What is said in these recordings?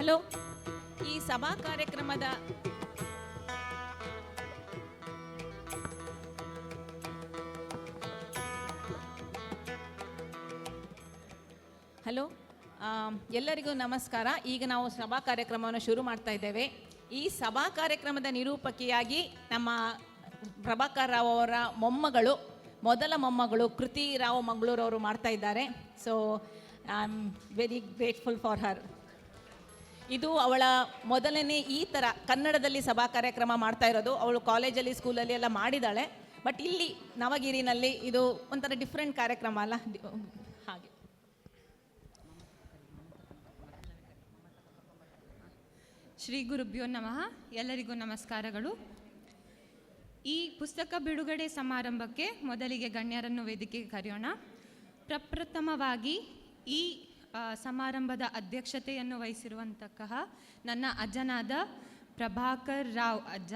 Hello, ಈ ಸಭಾ ಕಾರ್ಯಕ್ರಮದ ಎಲ್ಲರಿಗೂ ನಮಸ್ಕಾರ. ಈಗ ನಾವು ಸಭಾ ಕಾರ್ಯಕ್ರಮವನ್ನು ಶುರು ಮಾಡ್ತಾ ಇದ್ದೇವೆ. ಈ ಸಭಾ ಕಾರ್ಯಕ್ರಮದ ನಿರೂಪಕಿಯಾಗಿ ನಮ್ಮ ಪ್ರಭಾಕರ್ ರಾವ್ ಅವರ ಮೊದಲ ಮೊಮ್ಮಗಳು ಕೃತಿ ರಾವ್ ಮಂಗಳೂರವರು ಮಾಡ್ತಾ ಇದ್ದಾರೆ. So I am very grateful for her. ಇದು ಅವಳ ಮೊದಲನೇ ಈ ಥರ ಕನ್ನಡದಲ್ಲಿ ಸಭಾ ಕಾರ್ಯಕ್ರಮ ಮಾಡ್ತಾ ಇರೋದು. ಅವಳು ಕಾಲೇಜಲ್ಲಿ ಸ್ಕೂಲಲ್ಲಿ ಎಲ್ಲ ಮಾಡಿದ್ದಾಳೆ, ಬಟ್ ಇಲ್ಲಿ ನವಗಿರಿನಲ್ಲಿ ಇದು ಒಂಥರ ಡಿಫ್ರೆಂಟ್ ಕಾರ್ಯಕ್ರಮ ಅಲ್ಲ, ಹಾಗೆ. ಶ್ರೀ ಗುರುಭ್ಯೋ ನಮಃ. ಎಲ್ಲರಿಗೂ ನಮಸ್ಕಾರಗಳು. ಈ ಪುಸ್ತಕ ಬಿಡುಗಡೆ ಸಮಾರಂಭಕ್ಕೆ ಮೊದಲಿಗೆ ಗಣ್ಯರನ್ನು ವೇದಿಕೆಗೆ ಕರೆಯೋಣ. ಪ್ರಪ್ರಥಮವಾಗಿ ಈ ಸಮಾರಂಭದ ಅಧ್ಯಕ್ಷತೆಯನ್ನು ವಹಿಸಿರುವಂತಹ ನನ್ನ ಅಜ್ಜನಾದ ಪ್ರಭಾಕರ್ ರಾವ್ ಅಜ್ಜ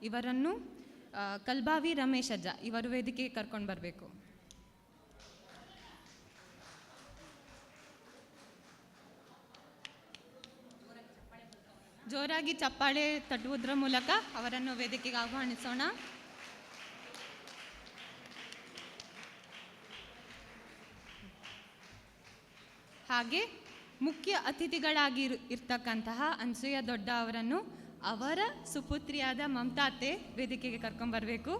ಇವರನ್ನು ಕಲ್ಬಾವಿ ರಮೇಶ್ ಅಜ್ಜ ಇವರು ವೇದಿಕೆಗೆ ಕರ್ಕೊಂಡು ಬರಬೇಕು. ಜೋರಾಗಿ ಚಪ್ಪಾಳೆ ತಟ್ಟುವುದರ ಮೂಲಕ ಅವರನ್ನು ವೇದಿಕೆಗೆ ಆಹ್ವಾನಿಸೋಣ. ಹಾಗೆ ಮುಖ್ಯ ಅತಿಥಿಗಳಾಗಿ ಇರ್ತಕ್ಕಂತಹ ಅನ್ಸೂಯ ದೊಡ್ಡ ಅವರನ್ನು ಅವರ ಸುಪುತ್ರಿಯಾದ ಮಮತಾತೆ ವೇದಿಕೆಗೆ ಕರ್ಕೊಂಡ್ಬರಬೇಕು.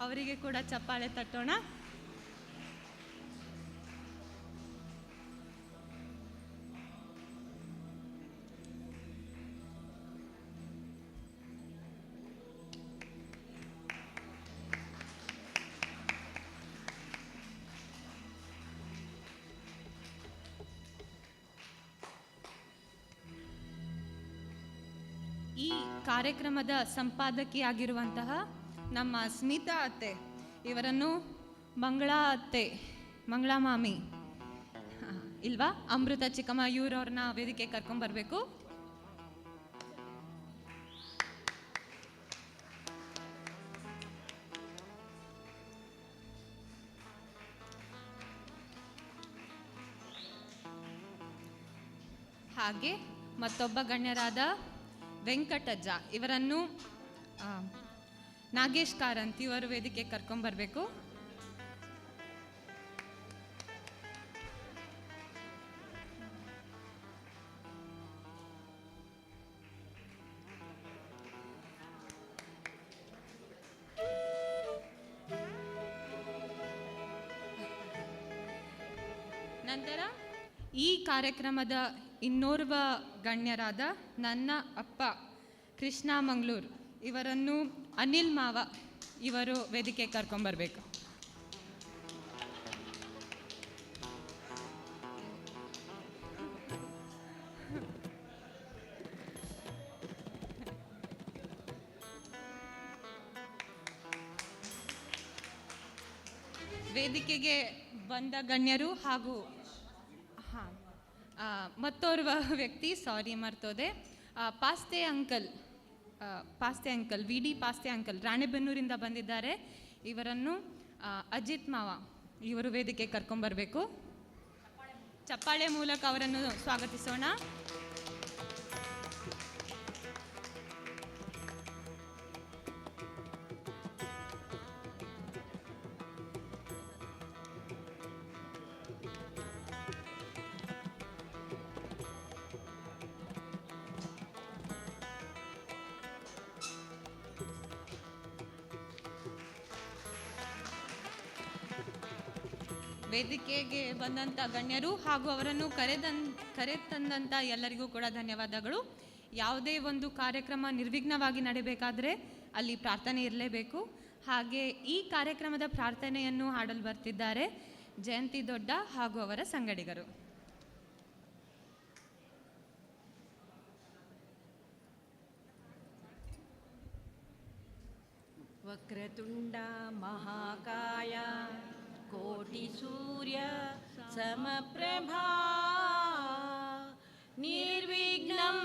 ಅವರಿಗೆ ಕೂಡ ಚಪ್ಪಾಳೆ ತಟ್ಟೋಣ. ಈ ಕಾರ್ಯಕ್ರಮದ ಸಂಪಾದಕಿಯಾಗಿರುವಂತಹ ನಮ್ಮ ಸ್ಮಿತಾ ಅತ್ತೆ ಇವರನ್ನು ಮಂಗಳಾ ಮಾಮಿ ಇಲ್ವಾ ಅಮೃತ ಚಿಕ್ಕಮ್ಮ ಇವ್ರವ್ರನ್ನ ವೇದಿಕೆ ಕರ್ಕೊಂಡ್ಬರ್ಬೇಕು. ಹಾಗೆ ಮತ್ತೊಬ್ಬ ಗಣ್ಯರಾದ ವೆಂಕಟಜ್ಜ ಇವರನ್ನು ನಾಗೇಶ್ ಕಾರಂತ್ ಇವರು ವೇದಿಕೆ ಕರ್ಕೊಂಡ್ಬರ್ಬೇಕು. ನಂತರ ಈ ಕಾರ್ಯಕ್ರಮದ ಇನ್ನೋರ್ವ ಗಣ್ಯರಾದ ನನ್ನ ಅಪ್ಪ ಕೃಷ್ಣ ಮಂಗಳೂರು ಇವರನ್ನು ಅನಿಲ್ ಮಾವ ಇವರು ವೇದಿಕೆ ಕರ್ಕೊಂಡ್ಬರ್ಬೇಕು. ವೇದಿಕೆಗೆ ಬಂದ ಗಣ್ಯರು ಹಾಗೂ ಮತ್ತೋರ್ವ ವ್ಯಕ್ತಿ, ಸಾರಿ ಮರ್ತೋದೆ, ಪಾಸ್ತೆ ಅಂಕಲ್ ವಿ ಡಿ ಪಾಸ್ತೆ ಅಂಕಲ್ ರಾಣೆಬೆನ್ನೂರಿಂದ ಬಂದಿದ್ದಾರೆ. ಇವರನ್ನು ಅಜಿತ್ ಮಾವ ಇವರು ವೇದಿಕೆ ಕರ್ಕೊಂಡ್ಬರ್ಬೇಕು. ಚಪ್ಪಾಳೆ ಮೂಲಕ ಅವರನ್ನು ಸ್ವಾಗತಿಸೋಣ. ವೇದಿಕೆಗೆ ಬಂದಂಥ ಗಣ್ಯರು ಹಾಗೂ ಅವರನ್ನು ಕರೆತಂದಂಥ ಎಲ್ಲರಿಗೂ ಕೂಡ ಧನ್ಯವಾದಗಳು. ಯಾವುದೇ ಒಂದು ಕಾರ್ಯಕ್ರಮ ನಿರ್ವಿಘ್ನವಾಗಿ ನಡೀಬೇಕಾದ್ರೆ ಅಲ್ಲಿ ಪ್ರಾರ್ಥನೆ ಇರಲೇಬೇಕು. ಹಾಗೆ ಈ ಕಾರ್ಯಕ್ರಮದ ಪ್ರಾರ್ಥನೆಯನ್ನು ಹಾಡಲು ಬರ್ತಿದ್ದಾರೆ ಜಯಂತಿ ದೊಡ್ಡ ಹಾಗೂ ಅವರ ಸಂಗಡಿಗರು. ವಕ್ರತುಂಡ ಮಹಾಕಾಯ ಕೋಟಿ ಸೂರ್ಯ ಸಮಪ್ರಭಾ ನಿರ್ವಿಘ್ನಂ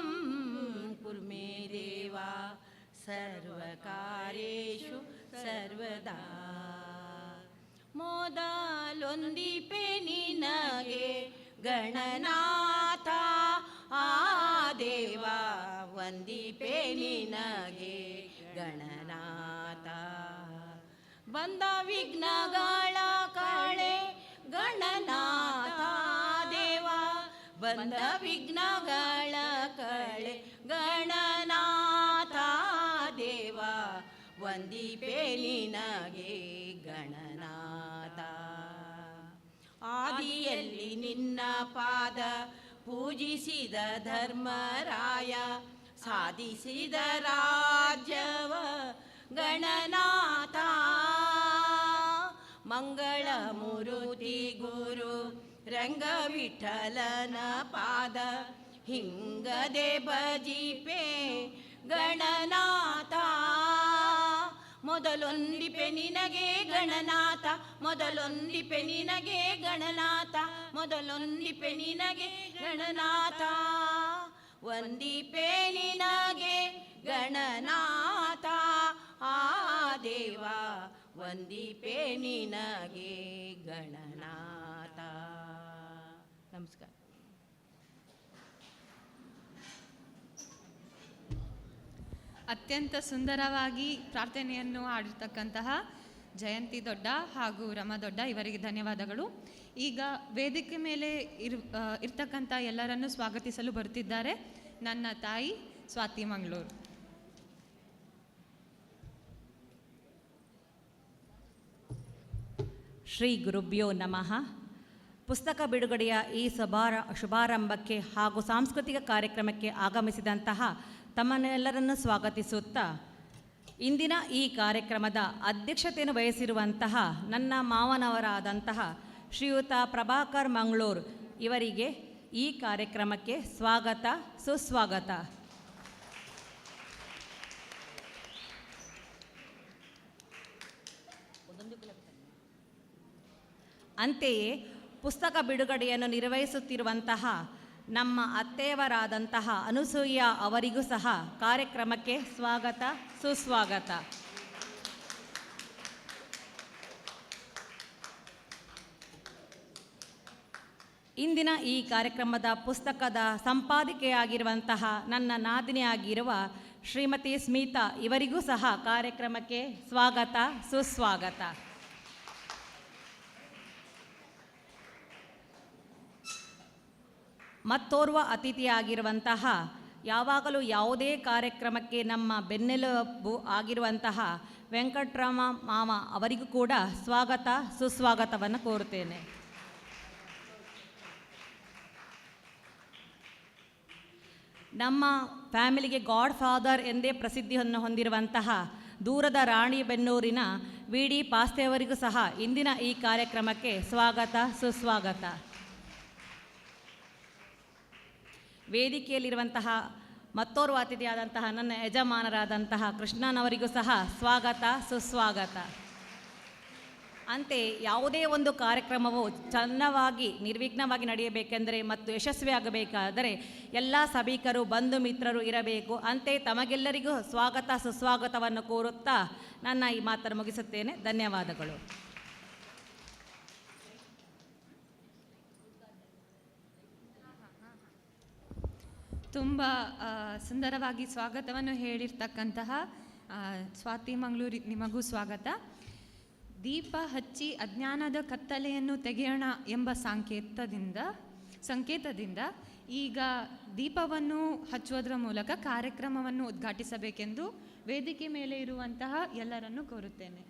ಕುರು ಮೇ ದೇವ ಸರ್ವಕಾರ್ಯೇಷು ಸರ್ವದಾ. ಮೊದಲೊಂದಿಪೆ ನಿನಗೆ ಗಣನಾಥ ಆ ಬಂದ ವಿಘ್ನಗಳ ಕಳೆ ಗಣನಾಥ ದೇವ, ಬಂದ ವಿಘ್ನಗಳ ಕಳೆ ಗಣನಾಥ ದೇವ, ವಂದಿಪೆ ನಿನಗೆ ಗಣನಾಥ. ಆದಿಯಲ್ಲಿ ನಿನ್ನ ಪಾದ ಪೂಜಿಸಿದ ಧರ್ಮರಾಯ, ಸಾಧಿಸಿದ ರಾಜ್ಯವ ಗಣನಾಥ. ಮಂಗಳ ಮೂರುತಿ ಗುರು ರಂಗವಿಠಲನ ಪಾದ, ಹಿಂಗದೆ ಭಜಿಪೆ ಗಣನಾಥ. ಮೊದಲೊಂದಿಪೆ ನಿನಗೆ ಗಣನಾಥ, ಮೊದಲೊಂದಿಪೆ ನಿನಗೆ ಗಣನಾಥ, ಮೊದಲೊಂದಿಪೆ ನಿನಗೆ ಗಣನಾಥ. ವಂದಿಪೆ ನಿನಗೆ ಗಣನಾಥ ಆ ದೇವ, ವಂದಿಪೆ ನಿನಗೆ ಗಣನಾಥ. ನಮಸ್ಕಾರ. ಅತ್ಯಂತ ಸುಂದರವಾಗಿ ಪ್ರಾರ್ಥನೆಯನ್ನು ಹಾಡಿರ್ತಕ್ಕಂತಹ ಜಯಂತಿ ದೊಡ್ಡ ಹಾಗೂ ರಮಾ ದೊಡ್ಡ ಇವರಿಗೆ ಧನ್ಯವಾದಗಳು. ಈಗ ವೇದಿಕೆ ಮೇಲೆ ಇರ್ತಕ್ಕಂಥ ಎಲ್ಲರನ್ನೂ ಸ್ವಾಗತಿಸಲು ಬರುತ್ತಿದ್ದಾರೆ ನನ್ನ ತಾಯಿ ಸ್ವಾತಿ ಮಂಗಳೂರು. ಶ್ರೀ ಗುರುಭ್ಯೋ ನಮಃ. ಪುಸ್ತಕ ಬಿಡುಗಡೆಯ ಈ ಶುಭಾರಂಭಕ್ಕೆ ಹಾಗೂ ಸಾಂಸ್ಕೃತಿಕ ಕಾರ್ಯಕ್ರಮಕ್ಕೆ ಆಗಮಿಸಿದಂತಹ ತಮ್ಮನ್ನೆಲ್ಲರನ್ನು ಸ್ವಾಗತಿಸುತ್ತಾ, ಇಂದಿನ ಈ ಕಾರ್ಯಕ್ರಮದ ಅಧ್ಯಕ್ಷತೆಯನ್ನು ವಹಿಸಿರುವಂತಹ ನನ್ನ ಮಾವನವರಾದಂತಹ ಶ್ರೀಯುತ ಪ್ರಭಾಕರ್ ಮಂಗಳೂರು ಇವರಿಗೆ ಈ ಕಾರ್ಯಕ್ರಮಕ್ಕೆ ಸ್ವಾಗತ ಸುಸ್ವಾಗತ. ಅಂತೆಯೇ ಪುಸ್ತಕ ಬಿಡುಗಡೆಯನ್ನು ನಿರ್ವಹಿಸುತ್ತಿರುವಂತಹ ನಮ್ಮ ಅತ್ತೆಯವರಾದಂತಹ ಅನುಸೂಯ ಅವರಿಗೂ ಸಹ ಕಾರ್ಯಕ್ರಮಕ್ಕೆ ಸ್ವಾಗತ ಸುಸ್ವಾಗತ. ಇಂದಿನ ಈ ಕಾರ್ಯಕ್ರಮದ ಪುಸ್ತಕದ ಸಂಪಾದಕೆಯಾಗಿರುವಂತಹ ನನ್ನ ನಾದಿನಿಯಾಗಿರುವ ಶ್ರೀಮತಿ ಸ್ಮಿತಾ ಇವರಿಗೂ ಸಹ ಕಾರ್ಯಕ್ರಮಕ್ಕೆ ಸ್ವಾಗತ ಸುಸ್ವಾಗತ. ಮತ್ತೋರ್ವ ಅತಿಥಿಯಾಗಿರುವಂತಹ, ಯಾವಾಗಲೂ ಯಾವುದೇ ಕಾರ್ಯಕ್ರಮಕ್ಕೆ ನಮ್ಮ ಬೆನ್ನೆಲುಬು ಆಗಿರುವಂತಹ ವೆಂಕಟರಾಮ ಮಾವ ಅವರಿಗೂ ಕೂಡ ಸ್ವಾಗತ ಸುಸ್ವಾಗತವನ್ನು ಕೋರುತ್ತೇನೆ. ನಮ್ಮ ಫ್ಯಾಮಿಲಿಗೆ ಗಾಡ್ ಫಾದರ್ ಎಂದೇ ಪ್ರಸಿದ್ಧಿಯನ್ನು ಹೊಂದಿರುವಂತಹ ದೂರದ ರಾಣಿಬೆನ್ನೂರಿನ ವಿ ಡಿ ಪಾಸ್ತೆಯವರಿಗೂ ಸಹ ಇಂದಿನ ಈ ಕಾರ್ಯಕ್ರಮಕ್ಕೆ ಸ್ವಾಗತ ಸುಸ್ವಾಗತ. ವೇದಿಕೆಯಲ್ಲಿರುವಂತಹ ಮತ್ತೋರ್ವ ಅತಿಥಿಯಾದಂತಹ ನನ್ನ ಯಜಮಾನರಾದಂತಹ ಕೃಷ್ಣನವರಿಗೂ ಸಹ ಸ್ವಾಗತ ಸುಸ್ವಾಗತ. ಅಂತೆಯೇ ಯಾವುದೇ ಒಂದು ಕಾರ್ಯಕ್ರಮವು ಚೆನ್ನಾಗಿ ನಿರ್ವಿಘ್ನವಾಗಿ ನಡೆಯಬೇಕೆಂದರೆ ಮತ್ತು ಯಶಸ್ವಿಯಾಗಬೇಕಾದರೆ ಎಲ್ಲ ಸಭಿಕರು ಬಂಧು ಮಿತ್ರರು ಇರಬೇಕು. ಅಂತೆಯೇ ತಮಗೆಲ್ಲರಿಗೂ ಸ್ವಾಗತ ಸುಸ್ವಾಗತವನ್ನು ಕೋರುತ್ತಾ ನನ್ನ ಈ ಮಾತನ್ನು ಮುಗಿಸುತ್ತೇನೆ. ಧನ್ಯವಾದಗಳು. ತುಂಬ ಸುಂದರವಾಗಿ ಸ್ವಾಗತವನ್ನು ಹೇಳಿರ್ತಕ್ಕಂತಹ ಸ್ವಾತಿ ಮಂಗಳೂರು ನಿಮಗೂ ಸ್ವಾಗತ. ದೀಪ ಹಚ್ಚಿ ಅಜ್ಞಾನದ ಕತ್ತಲೆಯನ್ನು ತೆಗೆಯೋಣ ಎಂಬ ಸಂಕೇತದಿಂದ ಈಗ ದೀಪವನ್ನು ಹಚ್ಚುವುದರ ಮೂಲಕ ಕಾರ್ಯಕ್ರಮವನ್ನು ಉದ್ಘಾಟಿಸಬೇಕೆಂದು ವೇದಿಕೆ ಮೇಲೆ ಇರುವಂತಹ ಎಲ್ಲರನ್ನೂ ಕೋರುತ್ತೇನೆ.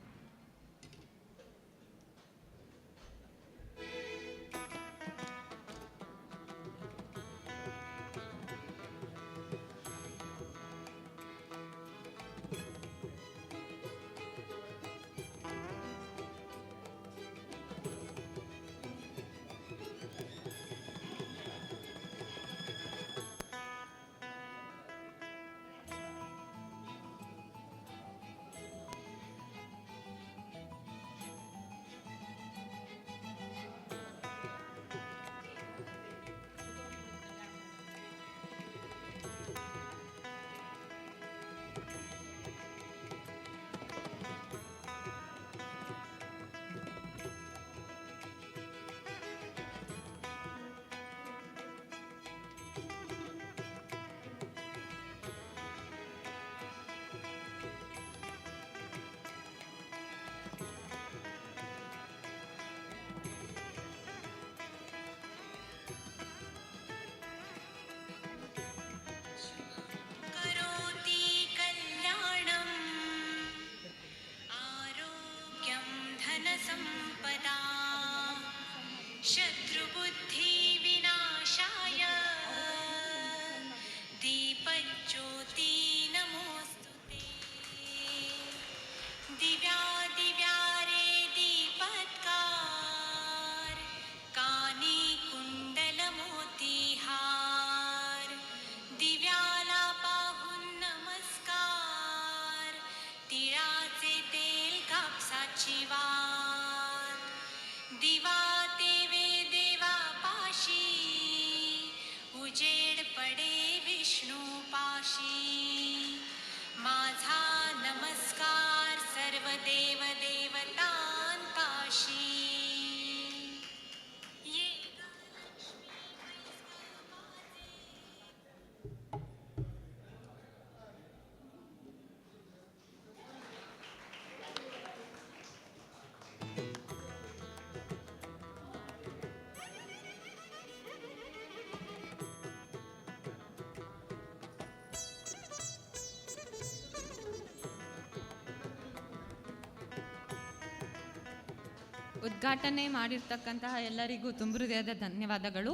ಉದ್ಘಾಟನೆ ಮಾಡಿರ್ತಕ್ಕಂತಹ ಎಲ್ಲರಿಗೂ ತುಂಬ ಹೃದಯದ ಧನ್ಯವಾದಗಳು.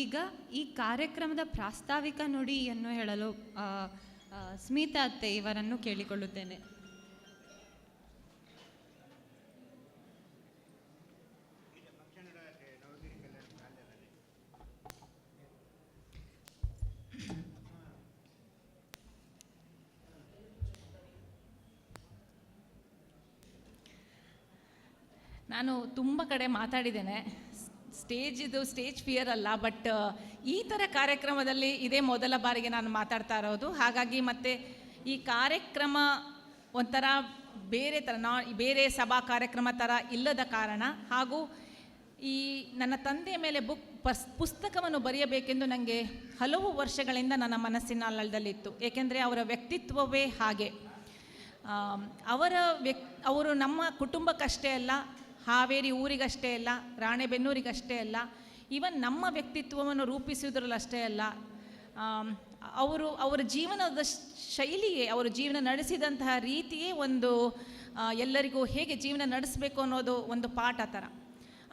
ಈಗ ಈ ಕಾರ್ಯಕ್ರಮದ ಪ್ರಾಸ್ತಾವಿಕ ನುಡಿಯನ್ನು ಹೇಳಲು ಸ್ಮಿತಾ ಅತ್ತೆ ಇವರನ್ನು ಕೇಳಿಕೊಳ್ಳುತ್ತೇನೆ. ನಾನು ತುಂಬ ಕಡೆ ಮಾತಾಡಿದ್ದೇನೆ. ಸ್ಟೇಜ್ ಫಿಯರ್ ಅಲ್ಲ, ಬಟ್ ಈ ಥರ ಕಾರ್ಯಕ್ರಮದಲ್ಲಿ ಇದೇ ಮೊದಲ ಬಾರಿಗೆ ನಾನು ಮಾತಾಡ್ತಾ ಇರೋದು. ಹಾಗಾಗಿ ಮತ್ತೆ ಈ ಕಾರ್ಯಕ್ರಮ ಒಂಥರ ಬೇರೆ ಥರ ಬೇರೆ ಸಭಾ ಕಾರ್ಯಕ್ರಮ ಥರ ಇಲ್ಲದ ಕಾರಣ, ಹಾಗೂ ಈ ನನ್ನ ತಂದೆಯ ಮೇಲೆ ಪುಸ್ತಕವನ್ನು ಬರೆಯಬೇಕೆಂದು ನನಗೆ ಹಲವು ವರ್ಷಗಳಿಂದ ನನ್ನ ಮನಸ್ಸಿನ ಅಲ್ಲದಲ್ಲಿತ್ತು. ಏಕೆಂದರೆ ಅವರ ವ್ಯಕ್ತಿತ್ವವೇ ಹಾಗೆ. ಅವರು ನಮ್ಮ ಕುಟುಂಬಕ್ಕಷ್ಟೇ ಅಲ್ಲ, ಹಾವೇರಿ ಊರಿಗಷ್ಟೇ ಅಲ್ಲ, ರಾಣೆಬೆನ್ನೂರಿಗಷ್ಟೇ ಅಲ್ಲ, ಈವನ್ ನಮ್ಮ ವ್ಯಕ್ತಿತ್ವವನ್ನು ರೂಪಿಸುವುದರಲ್ಲಷ್ಟೇ ಅಲ್ಲ, ಅವರ ಜೀವನದ ಶೈಲಿಯೇ, ಅವರು ಜೀವನ ನಡೆಸಿದಂತಹ ರೀತಿಯೇ ಒಂದು ಎಲ್ಲರಿಗೂ ಹೇಗೆ ಜೀವನ ನಡೆಸಬೇಕು ಅನ್ನೋದು ಒಂದು ಪಾಠ ಥರ.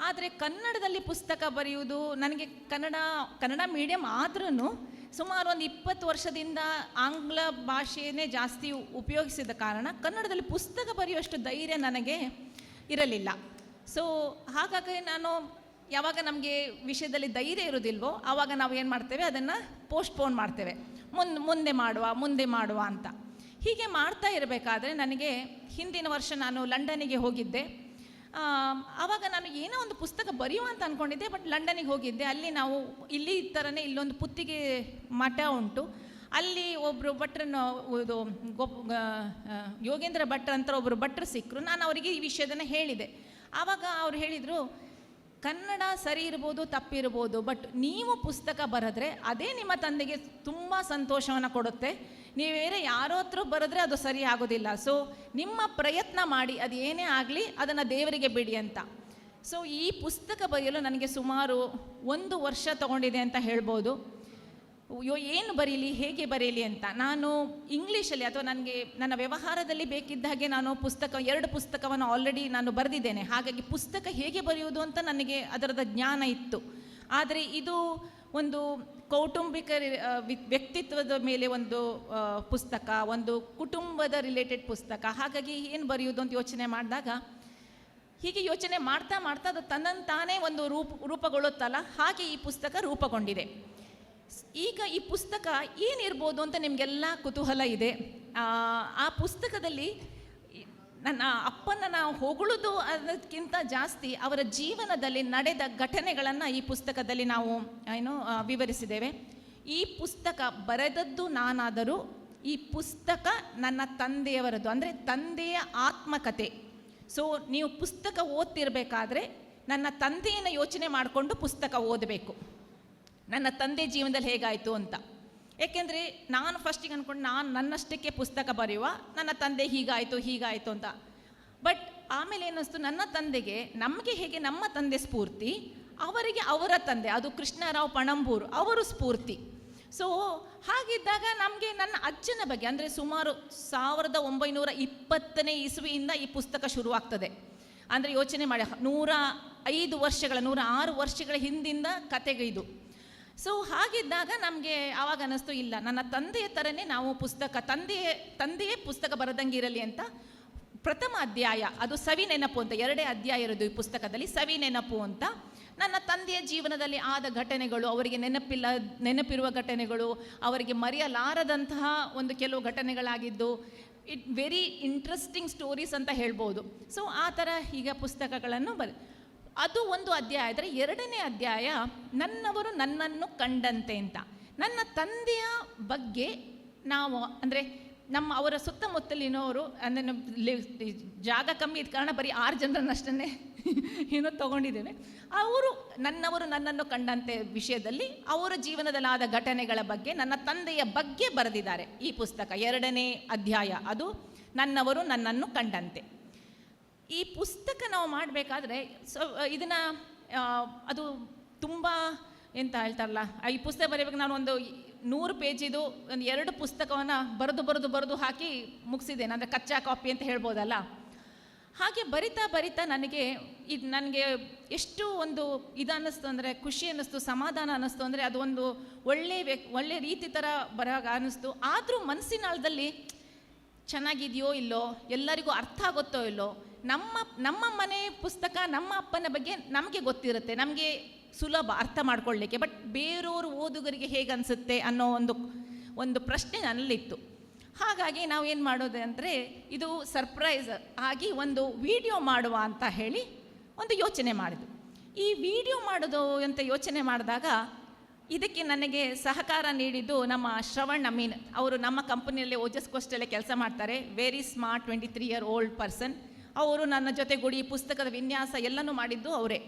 ಆದರೆ ಕನ್ನಡದಲ್ಲಿ ಪುಸ್ತಕ ಬರೆಯುವುದು, ನನಗೆ ಕನ್ನಡ ಮೀಡಿಯಮ್ ಆದ್ರೂ ಸುಮಾರು ಒಂದು 20 ವರ್ಷದಿಂದ ಆಂಗ್ಲ ಭಾಷೆಯೇ ಜಾಸ್ತಿ ಉಪಯೋಗಿಸಿದ ಕಾರಣ ಕನ್ನಡದಲ್ಲಿ ಪುಸ್ತಕ ಬರೆಯುವಷ್ಟು ಧೈರ್ಯ ನನಗೆ ಇರಲಿಲ್ಲ. ಸೊ ಹಾಗಾಗಿ ನಾನು ಯಾವಾಗ ನಮಗೆ ವಿಷಯದಲ್ಲಿ ಧೈರ್ಯ ಇರೋದಿಲ್ವೋ ಆವಾಗ ನಾವು ಏನು ಮಾಡ್ತೇವೆ, ಅದನ್ನು ಪೋಸ್ಟ್ಪೋನ್ ಮಾಡ್ತೇವೆ, ಮುಂದೆ ಮಾಡುವ ಅಂತ. ಹೀಗೆ ಮಾಡ್ತಾ ಇರಬೇಕಾದ್ರೆ ನನಗೆ ಹಿಂದಿನ ವರ್ಷ ನಾನು ಲಂಡನ್ನಿಗೆ ಹೋಗಿದ್ದೆ. ಆವಾಗ ನಾನು ಏನೋ ಒಂದು ಪುಸ್ತಕ ಬರೆಯುವ ಅಂತ ಅಂದ್ಕೊಂಡಿದ್ದೆ, ಬಟ್ ಲಂಡನ್ನಿಗೆ ಹೋಗಿದ್ದೆ. ಅಲ್ಲಿ ನಾವು ಇಲ್ಲಿ ಥರನೇ ಇಲ್ಲೊಂದು ಪುತ್ತಿಗೆ ಮಠ ಉಂಟು. ಅಲ್ಲಿ ಒಬ್ಬರು ಭಟ್ರನ್ನು ಇದು ಯೋಗೇಂದ್ರ ಭಟ್ರ ಅಂತ ಒಬ್ಬರು ಭಟ್ರು ಸಿಕ್ಕರು. ನಾನು ಅವರಿಗೆ ಈ ವಿಷಯದನ್ನು ಹೇಳಿದೆ. ಆವಾಗ ಅವ್ರು ಹೇಳಿದರು, ಕನ್ನಡ ಸರಿ ಇರ್ಬೋದು, ತಪ್ಪಿರ್ಬೋದು, ಬಟ್ ನೀವು ಪುಸ್ತಕ ಬರೆದ್ರೆ ಅದೇ ನಿಮ್ಮ ತಂದೆಗೆ ತುಂಬ ಸಂತೋಷವನ್ನು ಕೊಡುತ್ತೆ. ನೀವು ಬೇರೆ ಯಾರೋ ಹತ್ರ ಬರೆದ್ರೆ ಅದು ಸರಿ ಆಗೋದಿಲ್ಲ. ಸೊ ನಿಮ್ಮ ಪ್ರಯತ್ನ ಮಾಡಿ, ಅದು ಏನೇ ಆಗಲಿ ಅದನ್ನು ದೇವರಿಗೆ ಬಿಡಿ ಅಂತ. ಸೊ ಈ ಪುಸ್ತಕ ಬರೆಯಲು ನನಗೆ ಸುಮಾರು 1 ವರ್ಷ ತಗೊಂಡಿದೆ ಅಂತ ಹೇಳ್ಬೋದು. ಏನು ಬರೀಲಿ, ಹೇಗೆ ಬರೀಲಿ ಅಂತ ನಾನು ಇಂಗ್ಲೀಷಲ್ಲಿ, ಅಥವಾ ನನಗೆ ನನ್ನ ವ್ಯವಹಾರದಲ್ಲಿ ಬೇಕಿದ್ದ ಹಾಗೆ ನಾನು 2 ಪುಸ್ತಕವನ್ನು ಆಲ್ರೆಡಿ ನಾನು ಬರೆದಿದ್ದೇನೆ. ಹಾಗಾಗಿ ಪುಸ್ತಕ ಹೇಗೆ ಬರೆಯುವುದು ಅಂತ ನನಗೆ ಅದರದ ಜ್ಞಾನ ಇತ್ತು. ಆದರೆ ಇದು ಒಂದು ಕೌಟುಂಬಿಕ ವ್ಯಕ್ತಿತ್ವದ ಮೇಲೆ ಒಂದು ಪುಸ್ತಕ, ಒಂದು ಕುಟುಂಬದ ರಿಲೇಟೆಡ್ ಪುಸ್ತಕ. ಹಾಗಾಗಿ ಏನು ಬರೆಯುವುದು ಅಂತ ಯೋಚನೆ ಮಾಡಿದಾಗ, ಹೀಗೆ ಯೋಚನೆ ಮಾಡ್ತಾ ಅದು ತನ್ನಂತಾನೇ ಒಂದು ರೂಪುಗೊಳ್ಳುತ್ತಲ್ಲ, ಹಾಗೆ ಈ ಪುಸ್ತಕ ರೂಪುಗೊಂಡಿದೆ. ಈಗ ಈ ಪುಸ್ತಕ ಏನಿರ್ಬೋದು ಅಂತ ನಿಮಗೆಲ್ಲ ಕುತೂಹಲ ಇದೆ. ಆ ಪುಸ್ತಕದಲ್ಲಿ ನನ್ನ ಅಪ್ಪನ ನಾವು ಹೊಗಳುವುದು ಅದಕ್ಕಿಂತ ಜಾಸ್ತಿ ಅವರ ಜೀವನದಲ್ಲಿ ನಡೆದ ಘಟನೆಗಳನ್ನು ಈ ಪುಸ್ತಕದಲ್ಲಿ ನಾವು ವಿವರಿಸಿದ್ದೇವೆ. ಈ ಪುಸ್ತಕ ಬರೆದದ್ದು ನಾನಾದರೂ ಈ ಪುಸ್ತಕ ನನ್ನ ತಂದೆಯವರದ್ದು, ಅಂದರೆ ತಂದೆಯ ಆತ್ಮಕಥೆ. ಸೊ ನೀವು ಪುಸ್ತಕ ಓದ್ತಿರ್ಬೇಕಾದ್ರೆ ನನ್ನ ತಂದೆಯನ್ನು ಯೋಚನೆ ಮಾಡಿಕೊಂಡು ಪುಸ್ತಕ ಓದಬೇಕು, ನನ್ನ ತಂದೆ ಜೀವನದಲ್ಲಿ ಹೇಗಾಯಿತು ಅಂತ. ಏಕೆಂದರೆ ನಾನು ಫಸ್ಟಿಗೆ ಅಂದ್ಕೊಂಡು ನಾನು ನನ್ನಷ್ಟಕ್ಕೆ ಪುಸ್ತಕ ಬರೆಯುವ, ನನ್ನ ತಂದೆ ಹೀಗಾಯಿತು ಅಂತ. ಬಟ್ ಆಮೇಲೆ ಏನಿಸ್ತು, ನನ್ನ ತಂದೆಗೆ ನಮಗೆ ಹೇಗೆ ನಮ್ಮ ತಂದೆ ಸ್ಫೂರ್ತಿ, ಅವರಿಗೆ ಅವರ ತಂದೆ, ಅದು ಕೃಷ್ಣರಾವ್ ಪಣಂಬೂರು, ಅವರು ಸ್ಫೂರ್ತಿ. ಸೊ ಹಾಗಿದ್ದಾಗ ನಮಗೆ ನನ್ನ ಅಜ್ಜನ ಬಗ್ಗೆ, ಅಂದರೆ ಸುಮಾರು 1920ನೇ ಇಸ್ವಿಯಿಂದ ಈ ಪುಸ್ತಕ ಶುರುವಾಗ್ತದೆ. ಅಂದರೆ ಯೋಚನೆ ಮಾಡಿ, 106 ವರ್ಷಗಳ ಹಿಂದಿಂದ ಕತೆಗೆ ಇದು. ಸೊ ಹಾಗಿದ್ದಾಗ ನಮಗೆ ಆವಾಗ ಅನ್ನಿಸ್ತು, ಇಲ್ಲ ನನ್ನ ತಂದೆಯ ಥರನೇ ನಾವು ತಂದೆಯೇ ಪುಸ್ತಕ ಬರೆದಂಗೆ ಇರಲಿ ಅಂತ. ಪ್ರಥಮ ಅಧ್ಯಾಯ ಅದು ಸವಿ ನೆನಪು ಅಂತ, 2 ಅಧ್ಯಾಯ ಇರೋದು ಈ ಪುಸ್ತಕದಲ್ಲಿ, ಸವಿ ನೆನಪು ಅಂತ. ನನ್ನ ತಂದೆಯ ಜೀವನದಲ್ಲಿ ಆದ ಘಟನೆಗಳು, ಅವರಿಗೆ ನೆನಪಿರುವ ಘಟನೆಗಳು, ಅವರಿಗೆ ಮರೆಯಲಾರದಂತಹ ಒಂದು ಕೆಲವು ಘಟನೆಗಳಾಗಿದ್ದು, ವೆರಿ ಇಂಟ್ರೆಸ್ಟಿಂಗ್ ಸ್ಟೋರೀಸ್ ಅಂತ ಹೇಳ್ಬೋದು. ಸೊ ಆ ಥರ ಈಗ ಪುಸ್ತಕಗಳನ್ನು ಅದು ಒಂದು ಅಧ್ಯಾಯ. ಆದರೆ 2ನೇ ಅಧ್ಯಾಯ ನನ್ನವರು ನನ್ನನ್ನು ಕಂಡಂತೆ ಅಂತ. ನನ್ನ ತಂದೆಯ ಬಗ್ಗೆ ನಾವು, ಅಂದರೆ ಅವರ ಸುತ್ತಮುತ್ತಲಿನವರು, ಅಂದರೆ ಜಾಗ ಕಮ್ಮಿ ಇದ್ದ ಕಾರಣ ಬರೀ 6 ಜನರನ್ನಷ್ಟನ್ನೇ ತಗೊಂಡಿದ್ದೇವೆ. ಅವರು ನನ್ನನ್ನು ಕಂಡಂತೆ ವಿಷಯದಲ್ಲಿ ಅವರ ಜೀವನದಲ್ಲಾದ ಘಟನೆಗಳ ಬಗ್ಗೆ, ನನ್ನ ತಂದೆಯ ಬಗ್ಗೆ ಬರೆದಿದ್ದಾರೆ ಈ ಪುಸ್ತಕ. 2ನೇ ಅಧ್ಯಾಯ ಅದು ನನ್ನವರು ನನ್ನನ್ನು ಕಂಡಂತೆ. ಈ ಪುಸ್ತಕ ನಾವು ಮಾಡಬೇಕಾದ್ರೆ ಇದನ್ನು ಅದು ತುಂಬ ಎಂತ ಹೇಳ್ತಾರಲ್ಲ, ಈ ಪುಸ್ತಕ ಬರೆಯಬೇಕು. ನಾನು ಒಂದು 100 ಪೇಜಿದು ಒಂದು 2 ಪುಸ್ತಕವನ್ನು ಬರೆದು ಹಾಕಿ ಮುಗಿಸಿದ್ದೇನೆ, ಅಂದರೆ ಕಚ್ಚಾ ಕಾಪಿ ಅಂತ ಹೇಳ್ಬೋದಲ್ಲ. ಹಾಗೆ ಬರಿತಾ ಬರಿತಾ ನನಗೆ ಎಷ್ಟು ಒಂದು ಅನ್ನಿಸ್ತು ಅಂದರೆ, ಖುಷಿ ಅನ್ನಿಸ್ತು, ಸಮಾಧಾನ ಅನ್ನಿಸ್ತು. ಅಂದರೆ ಅದು ಒಂದು ಒಳ್ಳೆ ರೀತಿ ಥರ ಬರೋವಾಗ ಅನ್ನಿಸ್ತು. ಆದರೂ ಮನಸ್ಸಿನಾಳದಲ್ಲಿ ಚೆನ್ನಾಗಿದೆಯೋ ಇಲ್ಲೋ, ಎಲ್ಲರಿಗೂ ಅರ್ಥ ಆಗುತ್ತೋ ಇಲ್ಲೋ, ನಮ್ಮ ಮನೆ ಪುಸ್ತಕ, ನಮ್ಮ ಅಪ್ಪನ ಬಗ್ಗೆ ನಮಗೆ ಗೊತ್ತಿರುತ್ತೆ, ನಮಗೆ ಸುಲಭ ಅರ್ಥ ಮಾಡ್ಕೊಳ್ಳಿಕ್ಕೆ. ಬಟ್ ಬೇರೆಯವರು ಓದುಗರಿಗೆ ಹೇಗೆ ಅನಿಸುತ್ತೆ ಅನ್ನೋ ಒಂದು ಪ್ರಶ್ನೆ ನನ್ನಲ್ಲಿತ್ತು. ಹಾಗಾಗಿ ನಾವು ಏನು ಮಾಡೋದು ಅಂದರೆ, ಇದು ಸರ್ಪ್ರೈಸ್ ಆಗಿ ಒಂದು ವಿಡಿಯೋ ಮಾಡುವ ಅಂತ ಹೇಳಿ ಒಂದು ಯೋಚನೆ ಮಾಡಿದ್ವಿ. ಈ ವಿಡಿಯೋ ಮಾಡೋದು ಅಂತ ಯೋಚನೆ ಮಾಡಿದಾಗ ಇದಕ್ಕೆ ನನಗೆ ಸಹಕಾರ ನೀಡಿದ್ದು ನಮ್ಮ ಶ್ರವಣ್ ಅಮೀನ್ ಅವರು. ನಮ್ಮ ಕಂಪನಿಯಲ್ಲಿ ಓಜಸ್ ಕೋಸ್ಟಲ್ಲೇ ಕೆಲಸ ಮಾಡ್ತಾರೆ. Very smart 23 year old person. ಅವರು ನನ್ನ ಜೊತೆಗೂಡಿ ಪುಸ್ತಕದ ವಿನ್ಯಾಸ ಎಲ್ಲನೂ ಮಾಡಿದ್ದು ಅವರೇ.